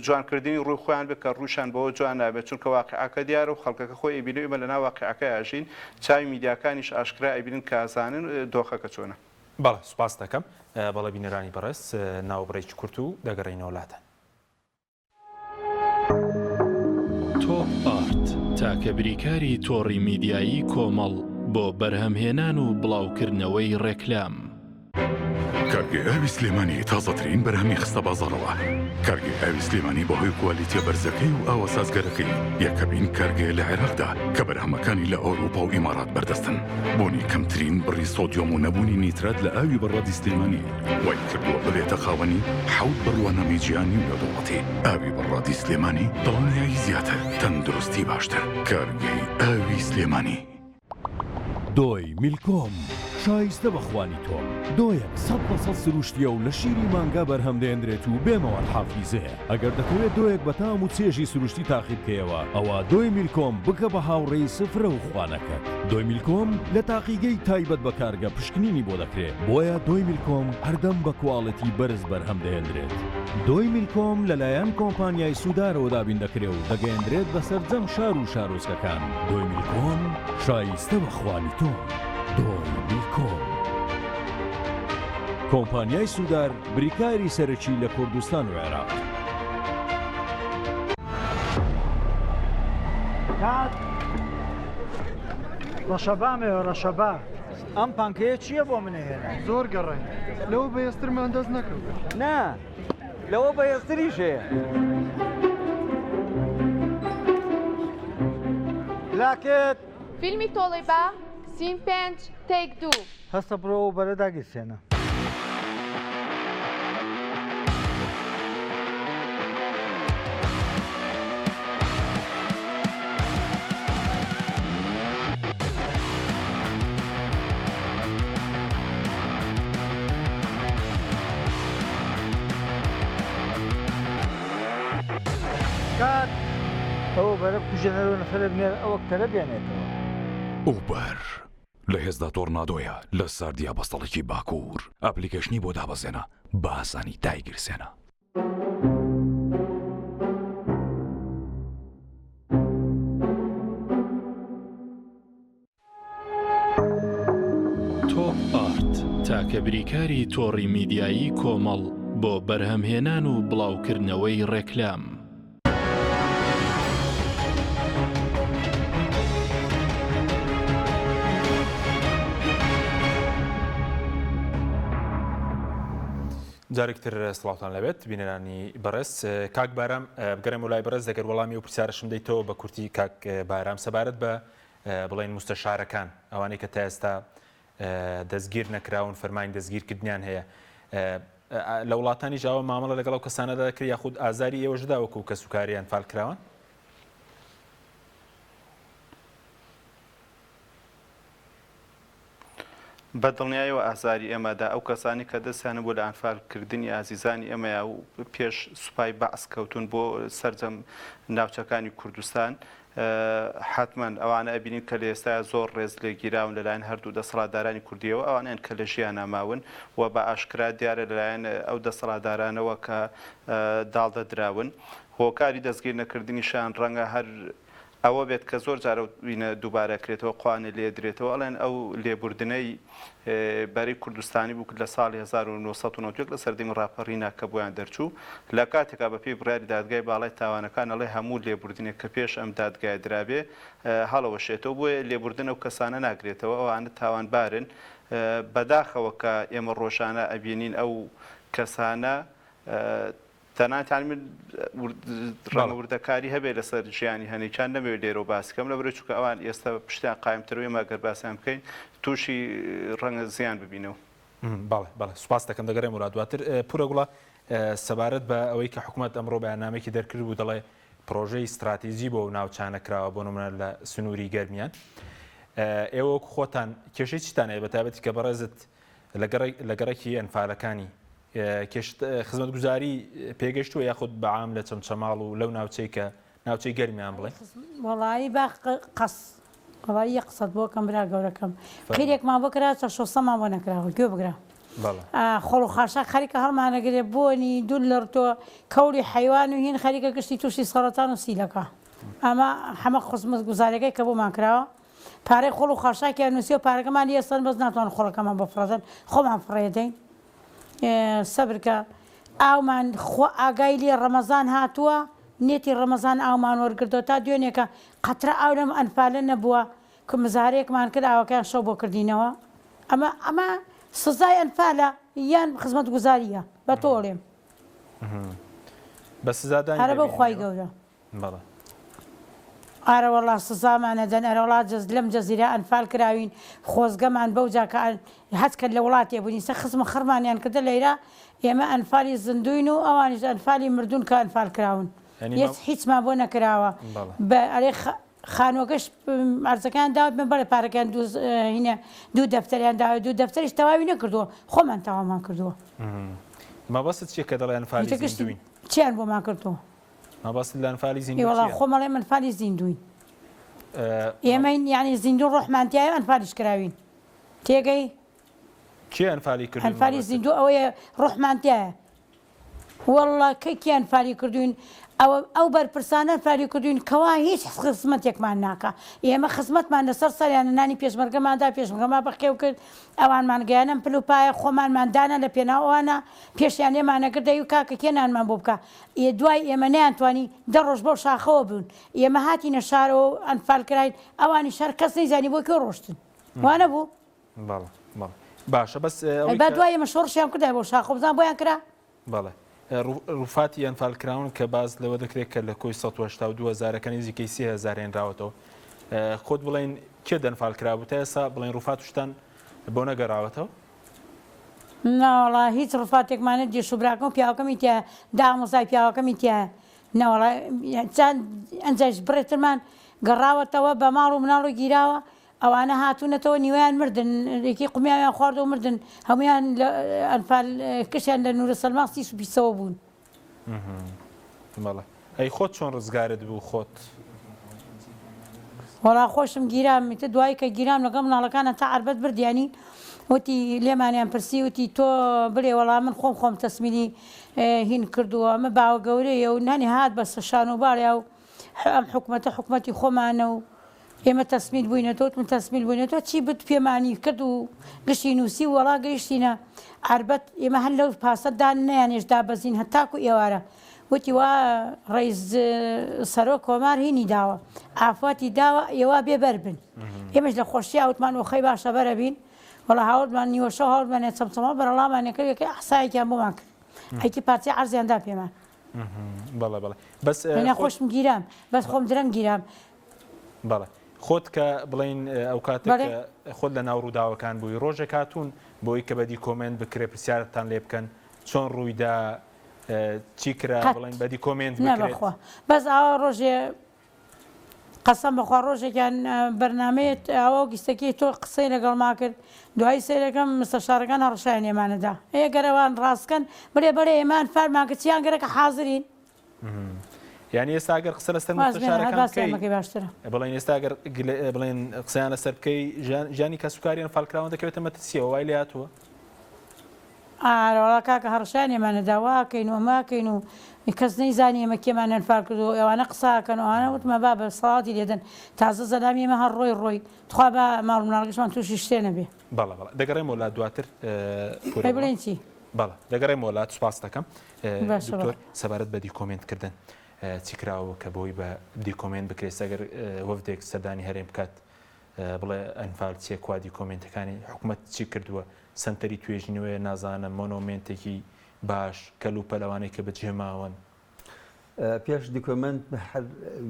جوانکردنی ڕووی خۆیان بکە ڕووشان بەوە جوان نابێت چونکە واقعەکە دیارە و خەڵکەکە خۆی ئەبینێ ئێمە لەناو واقعەکە ئاژین چاوی میدیاکانیش ئاشکرا ئەبینن کە ئازانن دۆخەکە چۆنە. بەڵێ سوپاس دەکەم بەڵێ بینەرانی بەڕێز ناوبڕێکی کورت و دەگەڕێینەوە وڵاتان. تۆپ ئارت تاکە بریکاری تۆڕی میدیایی کۆمەڵ بۆ بەرهەمهێنان و بڵاوکردنەوەی ڕێکلام. کارگێ ئاوی سلێمانی تازەترین بەرهەمی خستە بازاڕەوە. کارگێ ئاوی سلێمانی بەهۆی کوالیتیە بەرزەکەی و ئاوە سازگەرەکەی یەکەمین کارگێ لە عێراقدا کە بەرهەمەکانی لە ئەوروپا و ئیمارات بەردەستن. بۆنی کەمترین بڕی سۆدیۆم و نەبوونی نیترات لە ئاوی بەڕادی سلێمانی وای کردووە ببێتە خاوەنی 7 بڕوانەمی جیهانی و لەدوڵەتی. ئاوی بەڕادی سلێمانی دڵنیایی زیاتر، تەندروستی باشتر. کارگێی ئاوی سلێمانی. دۆی میلکۆم شایستە بەخوانی تۆم. دۆیەک 100% سروشتیە و لە شیری مانگا بەرهەم دێنرێت و بێمەوە حافیزەیە. ئەگەر دەکەوێت دۆیەک بە تام و چێژی سروشتی تاقی بکەیەوە ئەوە دۆی میلکۆم بکە بە هاوڕێی سفرە و خوانەکەت. دۆی میلکۆم لە تاقیگەی تایبەت بە کارگە پشکنینی بۆ دەکرێت بۆیە دۆی میلکۆم هەردەم بە کواڵەتی بەرز بەرهەم دێنرێت. دۆی میلکۆم لەلایەن کۆمپانیای سوودارەوە دابین دەکرێت و دەگەیەندرێت بەسەر جەم شار و شارۆچکەکان. دۆی میلکۆم شایستە بەخوانی تۆم. دۆی میلکۆم. کۆمپانیای سوودار بریکاری سەرەکی لە کوردستان و عێراق. ڕەشەبامێ ڕەشەبا ئەم پانکەیە چییە بۆ منێهێنا؟ زۆر گەڕێ لەوە بەهێزترمان دەست نەکەوت. نا لەوە بەهێزتریش هەیە. لاکێت فیلمی تۆڵی بە سین 5 تێک 2 هەستە بڕەوە بەرە داگیرسێنە. کات ئەوە بەرە کوژێنەرەوە نەفرە بنێر ئەوە کتەرە بێنێتەوە. ئوبەر لە هێزدا تۆڕنادۆیە لە ساردیا بەستەڵێکی باکوور ئەپلیکەشنی بۆ دابەزێنە بە ئاسانی دایگیرسێنە. تۆپ ئارت تاکە بریکاری تۆڕی میدیایی کۆمەڵ بۆ بەرهەمهێنان و بڵاوکردنەوەی ڕێکلام. جارێکتر سڵاوتان لەبێت بینەرانی بەڕێز کاک بارام بگەڕێم و لای بەڕێز دەگەر وەڵامی و پرسیارەشم دەیتەوە بە کورتی کاک بارام سەبارەت بە بڵێن مستەشارەکان ئەوانەی کە تا ئێستا دەستگیر نەکراون فەرمانی دەستگیرکردنیان هەیە لە وڵاتانی ژاوە مامەڵە لەگەڵ ئەو کەسانەدا دەکرێت یاخود ئازاری ئێوەشدا وەکو کە سوکاریان فال کراون؟ بە دڵنیایەوە ئازاری ئێمەدا ئەو کەسانی کە دەستیانە بۆ لە ئەنفالکردنی ئازیزانی ئێمەیە و پێش سوپای بەعس کەوتون بۆ سەرجەم ناوچەکانی کوردستان حتمما ئەوانە ئەبینین کە لە ئێستا زۆر ڕێز لێگیراون لەلایەن هەردوو دەسەڵاتدارانی کوردیەوە ئەوانیان کە لە ژیان ناماون و بە ئاشکرا دیارە لەلایەن ئەو دەسەڵاتدارانەوە کە داڵدەدراون هۆکاری دەستگیر نەکردنیشان ڕەنگە هەر ئەوە بێت کە زۆر جارە وینە دووبارەکرێتەوە قوانە لێ درێتەوە ئەڵێن ئەو لێبوردنەی بەری کوردستانی بوو لە ساڵی 1990 لە سەردەمی ڕاپەڕینا کە بۆیان دەرچوو لە کاتێکا بە پێی بڕیاری دادگای باڵای تاوانەکان ئەڵێ هەموو لێبوردنێک کە پێش ئەم دادگای درابێ هەڵەوەشێتەوە بۆیە لێبوردنە و کەسانە ناگرێتەوە ئەوانە تاوانبارن بەداخەوە کە ئێمە ڕۆژانە ئەبینین ئەو کەسانە تەنانەت من ڕەمەوردەکاری هەبێت لەسەر ژیانی هەنێکیان نەبێت لێرە باسکەم لە بەرەو چونکە ئەوان ئێستا پشتیان قایمترەوەی ماگەر باسییان بکەین تووشی ڕەنگە زیان ببینەوە. بەڵێ سوپاس دەکەم دەگەڕێ مراد دواتر پورەگوڵە سەبارەت بە ئەوەی کە حکوومەت ئەمڕۆ بەیاننامێکی دەرکرد بوو دەڵێ پرۆژەی استراتیژی بۆ ناوچانەکراوە بۆ نمونە لە سنووری گەرمیان ئێوە خۆتان کێشەی چیتان هەیە بەتایبەتی کە بەڕێزت لە گەڕێکی ئەنفالەکانی خزمەتگوزاری پێگەشتووە یاخود بەعام لە چەمچەماڵ و لەو ناوچەی کە ناوچەی گەرمیان بڵێ وڵایی با وڵایی قسەت بۆ کەم برا گەورەکەم خیرێکمان بکرا چە شۆسەمان بۆ نەکراوە گوێ بگرا خۆڵ و خاشا خەریکە هەڵمانەگرێ بۆنی دوور لەرتۆ کەوری حیوان و هین خەریکە گشتی تووشی سەرەتان و سیلەکە ئەمە هەمە خزمەتگوزاریەکەی کە بۆمان کراوە پارەی خۆڵ و خاشاکیان نووسی و پارەکەمان لێسەن بەس ناتوان خۆڵەکەمان بفرەدەن خۆمان فڕێدەین سەبرکە ئاومان ئاگای لێ ڕەمەزان هاتووە نێتی ڕەمەزان ئاومان وەرگردەوە تا دوێنێکە قەترە ئاو لەم ئەنفالە نەبووە کە مزارەیەکمان کرد ئاوەکەیان شەو بۆ کردینەوە ئەمە سزای ئەنفالە یان خزمەتگوزاریە بە تۆڵێم بە سزادان هەرە بەو خوای گەورە ئارە وەڵا سزامانە دەن ئەرە وڵات لەم جەزیرە ئەنفال کراوین خۆزگەمان بەو جاکە هەچکە لە وڵاتێ بوونی سە خزمە خڕمانیان کردە لەیرە ئێمە ئەنفالی زیندوین و ئەوانیش ئەنفالی مردون کە ئەنفال کراون هیچمان بۆ نەکراوە ئەرێ خانوەکەش ئارزەکان داوت من بەڵێ پارەکان دوو دەفتەریان داوە دوو دەفتەریش تەواوی نەکردووە خۆمان تەوامان کردووە مەبەست چیە کە دەڵێ ئەنفالی زیندوین چیان بۆمان کردووە مەبەست لە ئەنفالی زیندوین وەڵا خۆمەڵێ ئەنفالی زیندوین ئێمە یعنی زیندوو ڕۆحمانتیایە ئەنفالیش کراوین تێگەی کێ ئەنفالی کردوین ئەنفالی زیندوو ئەوەیە ڕۆحمانتیایە وەڵا کەیان فاری کردوین ئەو بەرپرسانە فاری کردوین کەوا هیچ خزمەتێکمان ناکە ئێمە خزمەتمان لەسەر سەریانە نانی پێشمەرگەماندا پێشمەرگەما بەخێو کرد ئەوانمان گەیانم پلوپایە خۆمانماندانە لە پێناوانە پێشیان ێمانەکردەی و کاکە کێنانمان بۆ بکە دوای ئێمە نەیانتوانی دە ڕۆژ بەو شاخەوە بوون ئێمە هاتینە شارەوە ئەنفالکراین ئەوانی شار کەس نەیزانی بۆ کێ ڕۆشتن وانە بوو باشە بەس با دوای ئێمە شۆڕشیان کردای بۆ شاخۆ بزان بۆیان کرا بەڵێ ڕوفاتی ئەنفالکراون کە باز لەوە دەکرێت کە لە کۆی 1970 نزیکەی 30,000 هێنراوەتەوە خۆت بڵێن کێ دەنفالکرا بوو تا ئێستا بڵێن ڕوفات شتان بۆ نەگەڕاوەتەوە ناوەڵا هیچ ڕوفاتێکمانە دیێشوبراکەم و پیاوەکەمی تایە دامۆزای پیاوەکەمی تایە ناوەڵا چەند ئەنجەش بڕێترمان گەڕاوەتەوە بە ماڵ و مناڵ و گیراوە ئەوانە هاتوونەتەوە نیویان مردن ێکی قومیاویان خوارد و مردن هەمویان ئەنفال کشیان لە نورە سەلماسی سوپیسەوە بوون ئەی خۆت چۆن ڕزگارت بوو خۆت وەڵا خۆشم گیرام میتە دوایی کە گیرام لەگەڵ مناڵەکانە تا عربەت بردیانی وتی لێمانیان پرسی وتی تۆ بڵێ وەڵا من خۆم تەسمیلی هین کردووە ئەمە باوە گەورەیە و نانی هات بەسە شان و باڵیا و ئەم حکومەتی خۆمانە و ئێمە تەسمیل بووینەتەوە من تەسمیل بووینەوە چی بت پێمانی کرد و گشتی نووسی وەڵا گەیشتینە عربەت ئێمە هەر لەو پاسەدان نەیانێشدا بەزین هەتاکو ئێوارە وتی وا ڕیز سەرۆ کۆمار هینی داوە ئافاتی داوە ئێوە بێبەر بن ئێمەش لە خۆشی ئەوتمان وەخەی باشە بەرە بین وەڵا هاوڵمان نیوەشە هەوڵمانێ چەمچەمە بەرەڵامانەکەوێکە ئەحسایەکیان بۆمان کرد ئەیکی پارچی عەرزیاندا پێمان بەڵێ بەس خۆشم گیرام بەس خۆم درەنگ گیرام بەڵێ خۆت کە بڵین ئەو کاتێک خۆت لە ناو ڕووداوەکان بووی ڕۆژێک هاتوون بۆی کە بەدی کۆمنت بکرێ پرسیارتان لێ بکەن چۆن ڕوویدا چی کرا بڵین بەدی کۆمنت نەبەخوا بەس ئاوا ڕۆژێ قەسەم بەخوا ڕۆژێکیان بەرنمەیەت ئەوە گیستەکەی تۆ قسەی لەگەڵما کرد دوای سێرەکەم مستەشارەکان هەڕشایان ئێمانەدا ئێگەرەوان ڕاستکەن بەرێ ئێمان فەرمانکە چیان گەرەکە حاضرین یعنی ئێستا ئەگەر قسە لەسەر مستەشارەکان باشترە بڵین ئێستا ئەگەر بڵین قسەیان لەسەر بکەی ژانی کەسوکاریان فالکراون دەکەوێتە مەترسیەوە وای لێ هاتووە ئاڕۆڵا کاکە هەڕشایان ئێمانەدا واکەین و ماکەین و کەس نەیزانی ئێمە کێمان نەنفال کردو ئێوانە قساکەن ئەوانە وتمە با بە سەڵاتی لێدەن تازە زەلامی ئێمە هەر ڕۆی تخوا بە ماڵ مناڵگەشمان تووشی شتێ نەبێ بەڵێ دەگەڕێمەوە لا دواتر بڵێن چی بەڵێ دەگەڕێمەوە لا سوپاس دەکەم دکتۆر سەبارەت بە دیکۆمنتکردن چی کراوە کە بۆی بە دیکۆمنت بکرێت ئەگەر وەفدێک سەردانی هەرێم بکات بڵێ ئەنفال چیە کوا دیکۆمنتەکانی حکوومەت چی کردووە سنتەری توێژینەوەی نازانم مۆنۆمنتێکی باش کەلوپەلەوانەی کە بەجێماون پێش دیکۆمنت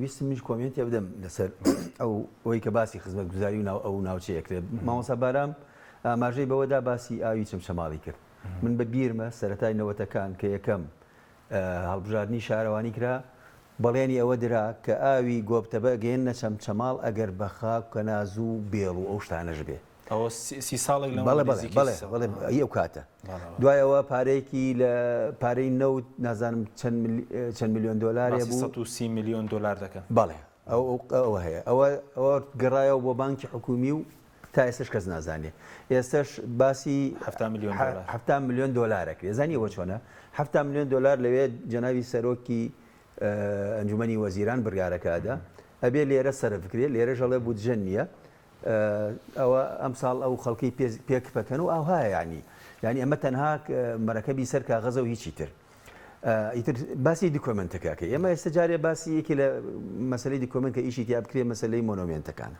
ویستم میش کۆمنتێ بدەم لەسەر ئەوەی کە باسی خزمەت گوزاری و ئەو ناوچەیەکرێت مامۆستا بارام ئاماژەی بەوەدا باسی ئاوی چەمچەماڵی کرد من بە بیرمە سەرەتای نەوەتەکان کە یەکەم هەڵبژاردننی شارەوانی کرا بەڵێنی ئەوە درا کە ئاوی گۆبتەبە گەێنە چەمچەماڵ ئەگەر بە خاک کە نازوو بێڵ و ئەو شتانەش بێ ئەوە سی ساڵێک بەڵێ ئەو کاتە دوایەوە پارەیەکی لە پارەی نەوت نازانم چەند میلیۆن دۆلارێ بوو 130 میلیۆن دلار دەکەن بەڵێ ئەوە هەیە ئەوە گەڕایەوە بۆ بانکی حکومی و تا ئێستش کەس نازانێ ئێستش باسی 7 میلیۆن دۆلارەکرێ زانی ئەوە چۆنە 7 میلیۆن دلار لەوێ جەناوی سەرۆکی ئەنجومەنی وەزیران بڕیارەکەدا ئەبێ لێرە سەرفکرێت لێرە ژەڵێ بودجە نییە ئەوە ئەم ساڵ ئەو خەڵکی پێکپەکەن و ئاوهایە ینی ئەمە تەنها مەرەکەبی سەر کاغەزە و هیچی تر ئیتر باسی دیکۆمنتەکەکە ئێمە ئێستا جارێ باسی یەکی لە مەسلەی دیکۆمنت کە ئیشی تیا بکرێ مەسلەی مۆنۆمنتەکان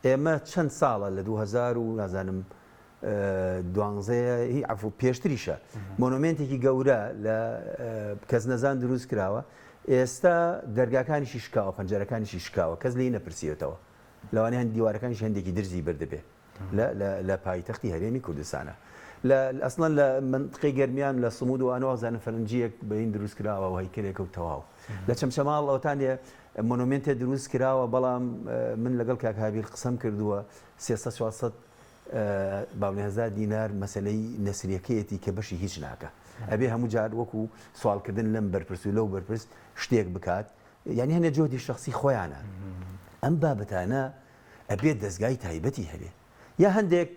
ئێمە چەند ساڵە لە 2000 و نازانم دوانزەیە عفو پێشتریشە مۆنۆمنتێکی گەورە لە کەس نەزان دروست کراوە ئێستا دەرگاکانیشی شکاوە پەنجەرەکانیشی شکاوە کەس لێی نەپرسیێتەوە لەوانەیە هەند دیوارەکانیش هەندێکی درزی بردەبێ لە پایتەختی هەرێمی کوردستانە ئەسڵەن لە منطقەی گەرمیان لە سمود و ئەنوازانە فەرنجیەک بەین دروست کراوە و هەیکلێکە و تەواو لە چەمچەماڵ ئەوتانێ مۆنۆمنتێ دروست کراوە بەڵام من لەگەڵ کاک هابیل قسەم کردووە 300 باڵێهزار دینار مەسلەی نەسریەکەیەتی کە بەشی هیچ ناکە ئەبێ هەموو جار وەکو سوالکردن لەم بەرپرس و لەو بەرپرس شتێک بکات یعنی هەنێ جۆدی شخصی خۆیانە ئەم بابەتانە ئەبێت دەستگای تایبەتی هەبێ یا هەندێک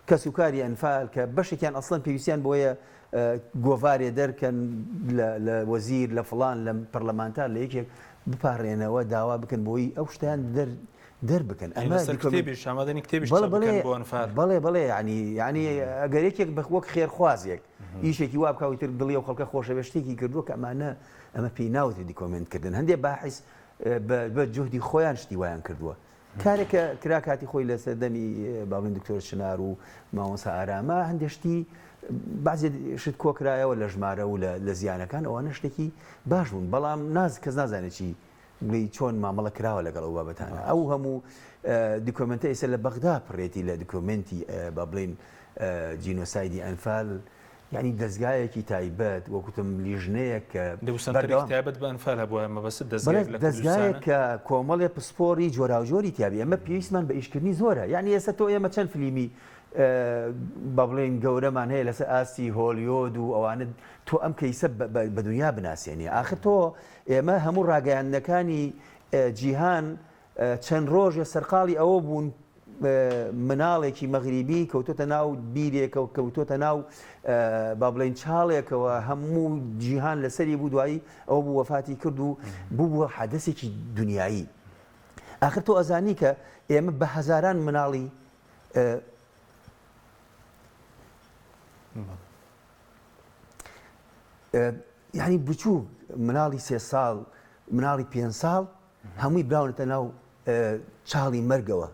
کەسوکاری ئەنفال کە بەشێکیان ئەسڵەن پێویستیان بۆیە گۆڤارێ دەرکەن لە وەزیر لە فڵان لە پەرلەمانتار لە یەکێک بپارڕێنەوە داوا بکەن بۆی ئەو شتیان دەربکەن بەڵێ ینی ئەگەر یەکێک بەوەک خێرخوازێک ئیشێکی وا بکوتر دڵی و خەڵکە خۆشەویستێکی کردووە کە ئەمە پێی ناوتی دیکۆمنتکردن هەندێک باحث بە جهدی خۆیان شتی وایان کردووە کارێکە کرا کاتی خۆی لە سەردەمی باڵین دکتۆر شنار و مامۆستا ئارامە هەندێشتی بعضی شت کۆکرایەوە لە ژمارە و لە زیانەکان ئەوانە شتێکی باش بوون بەڵام کەس نازانێت چی بڵی چۆن مامەڵە کراوە لەگەڵ ئەو بابەتانە ئەو هەموو دیکۆمنتە ئێستا لە بەغدا پڕێتی لە دیکۆمنتی با بڵین جینۆسایدی ئەنفال یعنی دەستگایەکی تایبەت وەکوتم لیژنەیە کە تایبەت بە ئەنفال هەبووە مەبەست دەستگایە کە کۆمەڵێ پسپۆری جۆراوجۆری تیابی ئەمە پێویستمان بە ئیشکردنی زۆرە یعنی ئێستا تۆ ئێمە چەند فلیمی با بڵێن گەورەمان هەیە لەسەر ئاستی هۆلیۆد و ئەوانە تۆ ئەم کەیسە بە دنیا بناسیێنی آخر تۆ ئێمە هەموو ڕاگەیاندنەکانی جیهان چەند ڕۆژە سەرقاڵی ئەوە بوون مناڵێکی مەغریبی کەوتۆتە ناو بیرێکە و کەوتۆتە ناو با بڵێن چاڵێکەوە هەموو جیهان لەسەری بوو دوایی ئەو بوو وەفاتی کرد و بووە حادەسێکی دنیایی آخر تۆ ئەزانی کە ئێمە بە هەزاران مناڵی یعنی بچوو مناڵی 3 ساڵ مناڵی 5 ساڵ هەمووی براونەتە ناو چاڵی مەرگەوە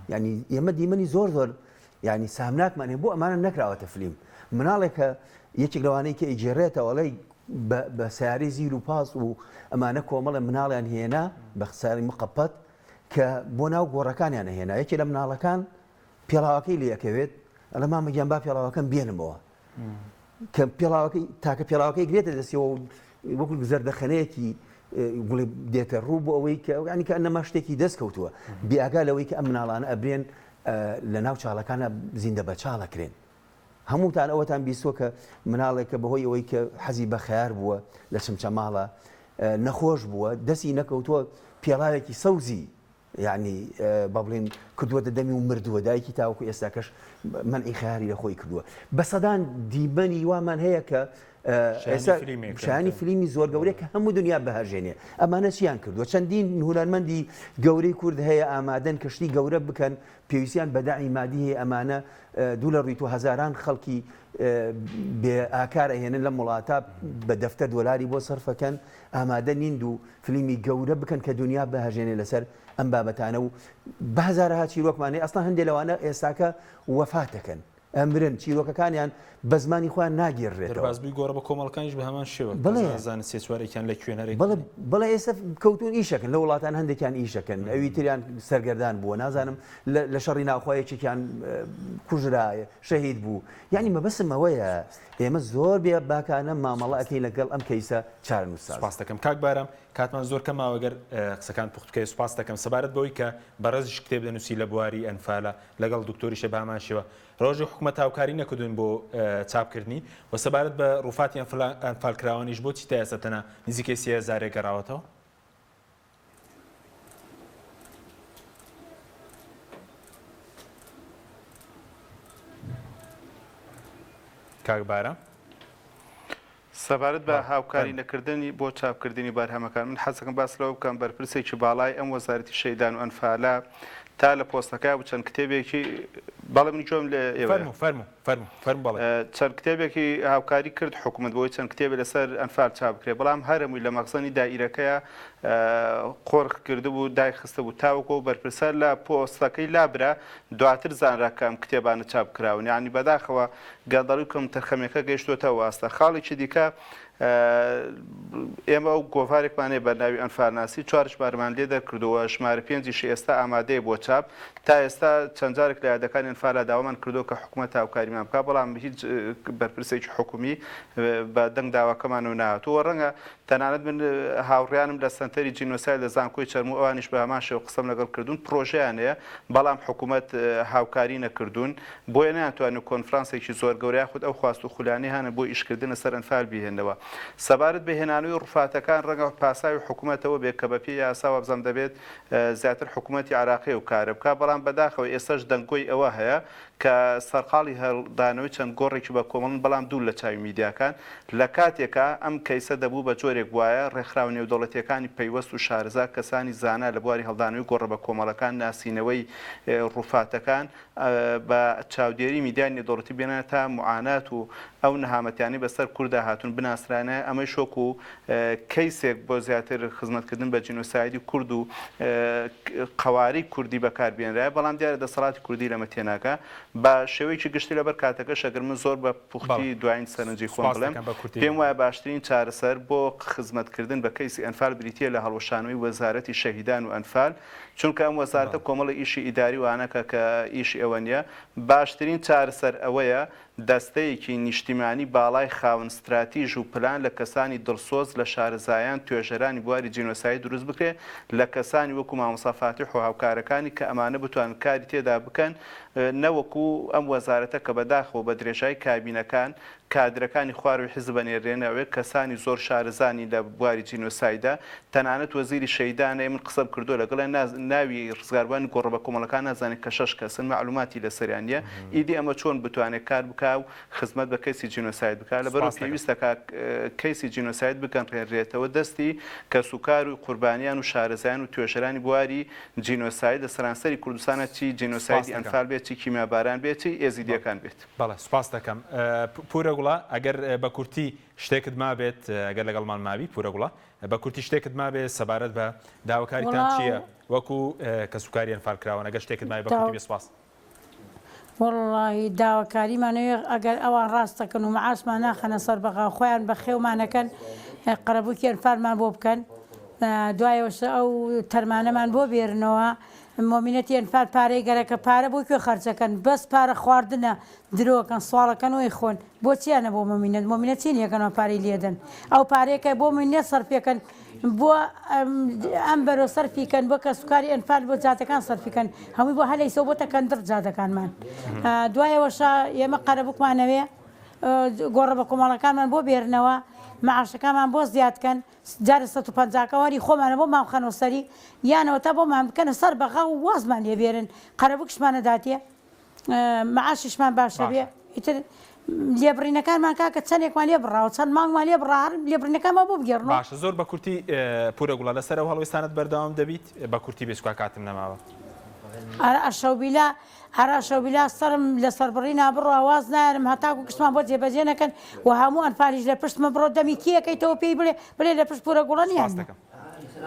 ینی ئێمە دیمەنی زۆر ینی سامناکمان هەیە بۆ ئەمانە نەکراوەتە فلیم مناڵێکە یەکێک لەوانەیە کە ئیجێڕێتەوەڵی بە سیاری زیر و پاس و ئەمانە کۆمەڵە مناڵیان هێنا بە خساری مقەپەت کە بۆ ناو گۆڕەکانیان هێنا یەکێ لە مناڵەکان پێڵاوەکەی لەکەوێت ئەلە مامەگیان با پێڵاوەکەم بێنمەوە کە پێڵاوەکەی تاکە پێڵاوەکەی گرێتە دەستیەوە وەکو زەردەخەنەیەکی گوڵێ دێتە ڕوو بۆ ئەوەی کە ینی کە ئەنەما شتێکی دەستکەوتووە بیاگا لەوەی کە ئەم مناڵانە ئەبرێن لە ناو چاڵەکانە زیندە بە چاڵەکرێن. هەمووتان ئەوەتان بیستوە کە مناڵێکە بەهۆی ئەوەی کە حەزی بە خەیار بووە لە چمچەماڵە نەخۆش بووە دەستی نەکەوتووە پێڵاوێکی سەوزی یعنی با بڵێن کردووە دەمی و مردووە دایکی تاوەکو ئێستاکەش منعی خەیاری لە خۆی کردووە بە سەدان دیبەنی وامان هەیە کە شانی فیلمی زۆر گەورەیە کە هەموو دنیا بەهەژێنێ ئەمانە چیان کردووە چەندین هونەرمەندی گەورەی کورد هەیە ئامادەن کەشتی گەورە بکەن پێویستیان بەداعی مادی هەیە ئەمانە دوو لە ڕیت و هەزاران خەڵکی بێ ئاکار ئەهێنن لە وڵاتە بە دەفتەر دۆلاری بۆ سەرفەکەن ئامادە نین و فیلمی گەورە بکەن کە دنیا بەهەژێنێ لەسەر ئەم بابەتانە و بەهزارها چیرۆکمانەیە ئەستا هەندێک لەوانە ئێستاکە وەفاتەکەن ئەمرن چیرۆکەکانیان بە زمانی خۆیان ناگیرڕێتەوە بازبووی گۆڕە بە کۆمەڵەکانیش بە هەمان شێوە زانە سێچوارێکیان لە کوێنەرێک بڵێ ئێستا کەوتون ئیشەکەن لە وڵاتان هەندێکیان ئیشەکەن ئەوی تریان سەرگەردان بووە نازانم لە شەڕی ناوخۆیەکێکیان کوژرایە شەهید بوو یعنی مەبەسم ئەوەیە ئێمە زۆر بێ باکانە مامەڵە ئەەکەی لەگەڵ ئەم کەیسە چارنووسا سپاس دەکەم کاک بارام کاتمان زۆر کەماوەگەر قسەکان پوختکەی سوپاس دەکەم سەبارەت بەوەی کە بەڕێزیش کتێب دەنووسی لە بواری ئەنفالە لەگەڵ دکتۆریشە باماشەوە ڕۆژی حکوومەت هاوکاری نەکردوین بۆ چاپکردنی و سەبارەت بە ڕووفاتی ئەنفالکراوانیش بۆچی تا ئێستاتەنە نزیکەی 30,000 گەڕاوەتەوە کاک بارە سەبارەت بە هاوکاری نەکردنی بۆ چاپکردنی بارهەمەکان من حەزەکەم باس لەوە بکەم بەرپرسێکی باڵای ئەم وەزارەتی شەیدان و ئەنفالە تا لە پۆستەکە و چەند کتێبێکی بەڵێ منی جۆم لە چەند کتێبێکی هاوکاری کرد حکوومەت بۆی چەند کتێبێ لەسەر ئەنفال چاپ بکرێت بەڵام هەرمووی لە مەخزنی دائیرەکەیە قۆرخ کردبوو دای خستە بوو تاوەکو و بەرپرسە لە پۆستەکەی لابرا دواتر زانراکەم کتێبانە چاپ کراون یعنی بەداخەوە گەڵدەڵی کەم تەرخەمەکە گەیشتوتەوە واستە خاڵێکی دیکە ئێمە ئەو گۆڤارێکمانەیە بەناوی ئەنفالناسی 4 ژمارەمان لێ دەرکردووە ژمارە 5 ئێستا ئامادەیە بۆ چاپ تا ئێستا چەند جارێک لە یادەکانی ئەنفالە داوامان کردو کە حکوومەت هاوکاریمان بکات بەڵام هیچ بەرپرسێکی حکومی بە دەنگ داواکەمان و نهاتووە ڕەنگە تەنانەت من هاوڕیانم لە سنتەری جینۆساید لە زانکۆی چەرموو ئەوانیش بە هەمان شێوە قسەم لەگەڵ کردوون پرۆژەیانەیە بەڵام حکوومەت هاوکاری نەکردوون بۆیە ناتوانێت کۆنفرانسێکی زۆر گەورەی خود ئەو خواست و خولانەی هانە بۆ ئیشکردنە سەر ئەنفال بهێنەوە سەبارەت بەهێنانەوەی ڕووفاتەکان ڕەنگە پاساوی حکوومەتەوە بێت کە بەپێی یاسا وەبزەم دەبێت زیاتر حکوومەتی عراقی و کارە بکات بەڵام بەداخەوە ئێستاش دەنگۆی ئەوە هەیە کە سەرقاڵی هەڵدانەوەی چەند گۆڕێکی بە کۆمەڵن بەڵام دوو لە چاوی میدیاکان لە کاتێکە ئەم کەیسە دەبوو بە جۆرێک وایە ڕێکخراو نێودەوڵەتیەکانی پەیوەست و شارەزا کەسانی زانا لە بواری هەڵدانەوەی گۆڕە بە کۆمەڵەکان ناسینەوەی ڕووفاتەکان بە چاودێری میدیای نێودەوڵەتی بێنە تا معانات و ئەو نەهامەتیانی بەسەر کووردا هاتوون بناسرانە ئەمەی شۆک و کەیسێک بۆ زیاتر خزمەتکردن بە جینۆسایدی کورد و قەواری کوردی بەکاربێنرایە بەڵام دیارە دەسەڵاتی کوردی لەمە تێناکە بە شێوەیەکی گشتی لەبەر کاتەکە شەگەر من زۆر بە پوختی دوایین سەرنجی خۆم بڵێم پێم وایە باشترین چارەسەر بۆ خزمەتکردن بە کەیسی ئەنفال بریتیە لە هەڵوەشانەوەی وەزارەتی شەهیدان و ئەنفال چونکە ئەم وەزارەتە کۆمەڵی ئیشی ئیداری وانەکە کە ئیشی ئەوە نیە باشترین چارەسەر ئەوەیە دەستەیەکی نیشتیمانی باڵای خاون استراتیژ و پلان لە کەسانی دڵسۆز لە شارەزایان توێژەرانی بواری جینۆساید دروست بکرێت لە کەسانی وەکو مامۆستا فاتیح و هاوکارەکانی کە ئەمانە بتوان کاری تێدا بکەن نەوەکو ئەم وەزارەتە کە بەداخەوە بە درێژای کابینەکان کادرەکانی خواروی حیزب بەنێرێنەوەی کەسانی زۆر شارەزانی لە بواری جینۆسایدا تەنانەت وەزیری شەیدانە من قسەم کردو لەگەڵ ناوی ڕزگاربووانی گۆڕە بە کۆمەڵەکان نازانێت کە 6 کەسن معلوماتی لەسەریان نیە ئیدی ئەمە چۆن بتوانێت کار بکە و خزمەت بە کەیسی جینۆساید بکات لەبەرەوە پێویستە کەیسی جینۆساید بگەنڕێنرێتەوە دەستی کە سوکار و قوربانیان و شارەزایان و توێژەرانی بواری جینۆساید لە سەرانسەری کوردستانە چی جینۆسایدی ئەنفال بێت چی کیمیاباران بێت چی ئێزیدیەکان بێت بەڵێ سوپاس دەکەم پورە گوڵا ئەگەر بە کورتی شتێکت ما بێت ئەگەر لەگەڵمان ماوی پورە گوڵا بە کورتی شتێکت ما بێت سەبارەت بە داواکاریتان چییە وەکو کە سوکاری ئەنفال کراوە ئەگەر شتێکت مای بە کورتی بێ سوپاس والله داواکاریمانەوە ئەگەر ئەوان ڕاستەکەن و معاسمان ناخەنە سەر بەغا خۆیان بە خێومانەکەن قەرەبووکی ئەنفالمان بۆ بکەن دوایەوە ئەو تەرمانەمان بۆ بێرنەوە مۆمینەتی ئەنفال پارەی گەرەکە پارە بۆ کوێ خەرچەکەن بەس پارە خواردنە درۆکەن سواڵەکەن وی خۆن بۆ چیانە بۆ مۆمینەت چین یەکەنەوە پارەی لێدەن ئەو پارێکە بۆ منێت سەرپێکەن بۆ ئەم بەرەو سەرفیکەن بۆ کە سوکاری ئەنفال بۆ جاتەکان سەرفیکەن هەمووی بۆ هەلەیسەوە بۆ تەکەندر جاتەکانمان دوایەوەشە ئێمە قەرەبووکمانەوێ گۆڕە بە کۆمەڵەکانمان بۆ بێرنەوە معاشەکانمان بۆ زیادکەن جارە 150کەواری خۆمانە بۆ ماوخەنەوە سەری یانەوە تا بۆمان بکەنە سەر بەغا و وازمان لێبێرن قەرەبووکشمانە داتێ معاششمان باشە بێ ئیتر لێبڕینەکانمان کاکە چەندێکمان لێ بڕاوە چەند مانگمان لێ بڕار لێبڕینەکانمان بۆ بگەڕنەوە باشە زۆر بە کورتی پورە گوڵە لەسەر هەڵوێستانت بەردەوام دەبیت بە کورتی بێسکوا کاتم نەماوە ئەشەوبیلا سرم لە سەربڕی نابڕۆ ئاواز نارم هەتاکو کشمان بۆ جێبەجێ نەکەن و هەموو ئەنفالیش لە پشتمە بڕۆ دەمی کیەکەیتەوە پێی بڵێ لە پشت پورە گوڵە نیان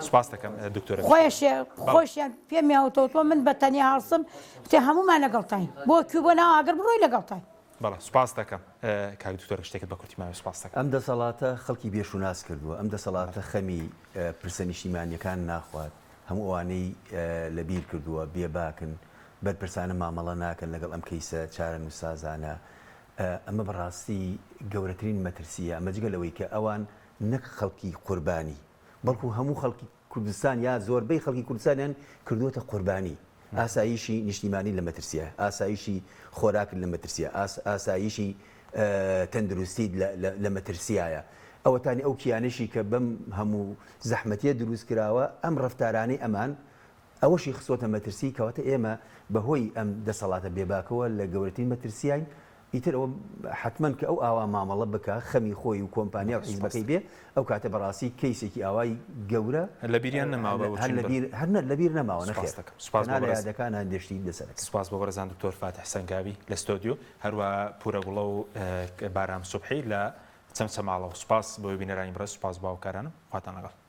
سپاس دەکەم دکتۆر خۆشیان پێمیاوتەوە من بە تەنیا هەڵسم تێ هەمومان لەگەڵتاین بۆ کوێ بۆ ناو ئاگەر بڕۆی لەگەڵتاین بەڵێ سپاس دەکەم کاک دکتۆر شتێکت بە کورتی ماوێ سپاس دەکەم ئەم دەسەڵاتە خەڵکی بێشوناس کردووە ئەم دەسەڵاتە خەمی پرسە نیشتیمانیەکان ناخوات هەموو ئەوانەی لەبیر کردووە بێباکن بەرپرسانە مامەڵە ناکەن لەگەڵ ئەم کەیسە چارە نووسازانە ئەمە بەڕاستی گەورەترین مەترسیە ئەمە جگە لەوەی کە ئەوان نەک خەڵکی قوربانی بەڵکو هەموو خەڵکی کوردستان یا زۆربەی خەڵکی کوردستانیان کردووەتە قوربانی ئاساییشی نیشتیمانی لە مەترسیە ئاساییشی خۆراکن لە مەترسیە ئاساییشی تەندروستی لە مەترسیایە ئەوەتانی ئەو کیانشی کە بەم هەموو زەحمەتیە دروست کراوە ئەم ڕەفتارانەی ئەمان ئەوەشی خسۆتە مەترسی کەواتە ئێمە بەهۆی ئەم دەسەڵاتە بێباکەوە لە گەورەترین مەترسیین ئیتر ئەوە حتممە کە ئەو ئاوا مامەڵە بکە خەمی خۆی و کۆمپانیا و حیزبەکەی بێ ئەو کاتە بەڕاستی کەیسێکی ئاوای گەورە لە بیریان نەماوە لەبیر نەماوە نەخێرەکان هەندێشتی دەسەر سپاس بۆ بەڕێزان دکتۆر فاتح سەنگاوی لە ستۆدیۆ هەروە پورەگوڵە و بارام سوبحی لە چەمچەماڵەوە سپاس بۆ بینەرانی بڕێز سپاس باوکارانم خواتان لەگەڵ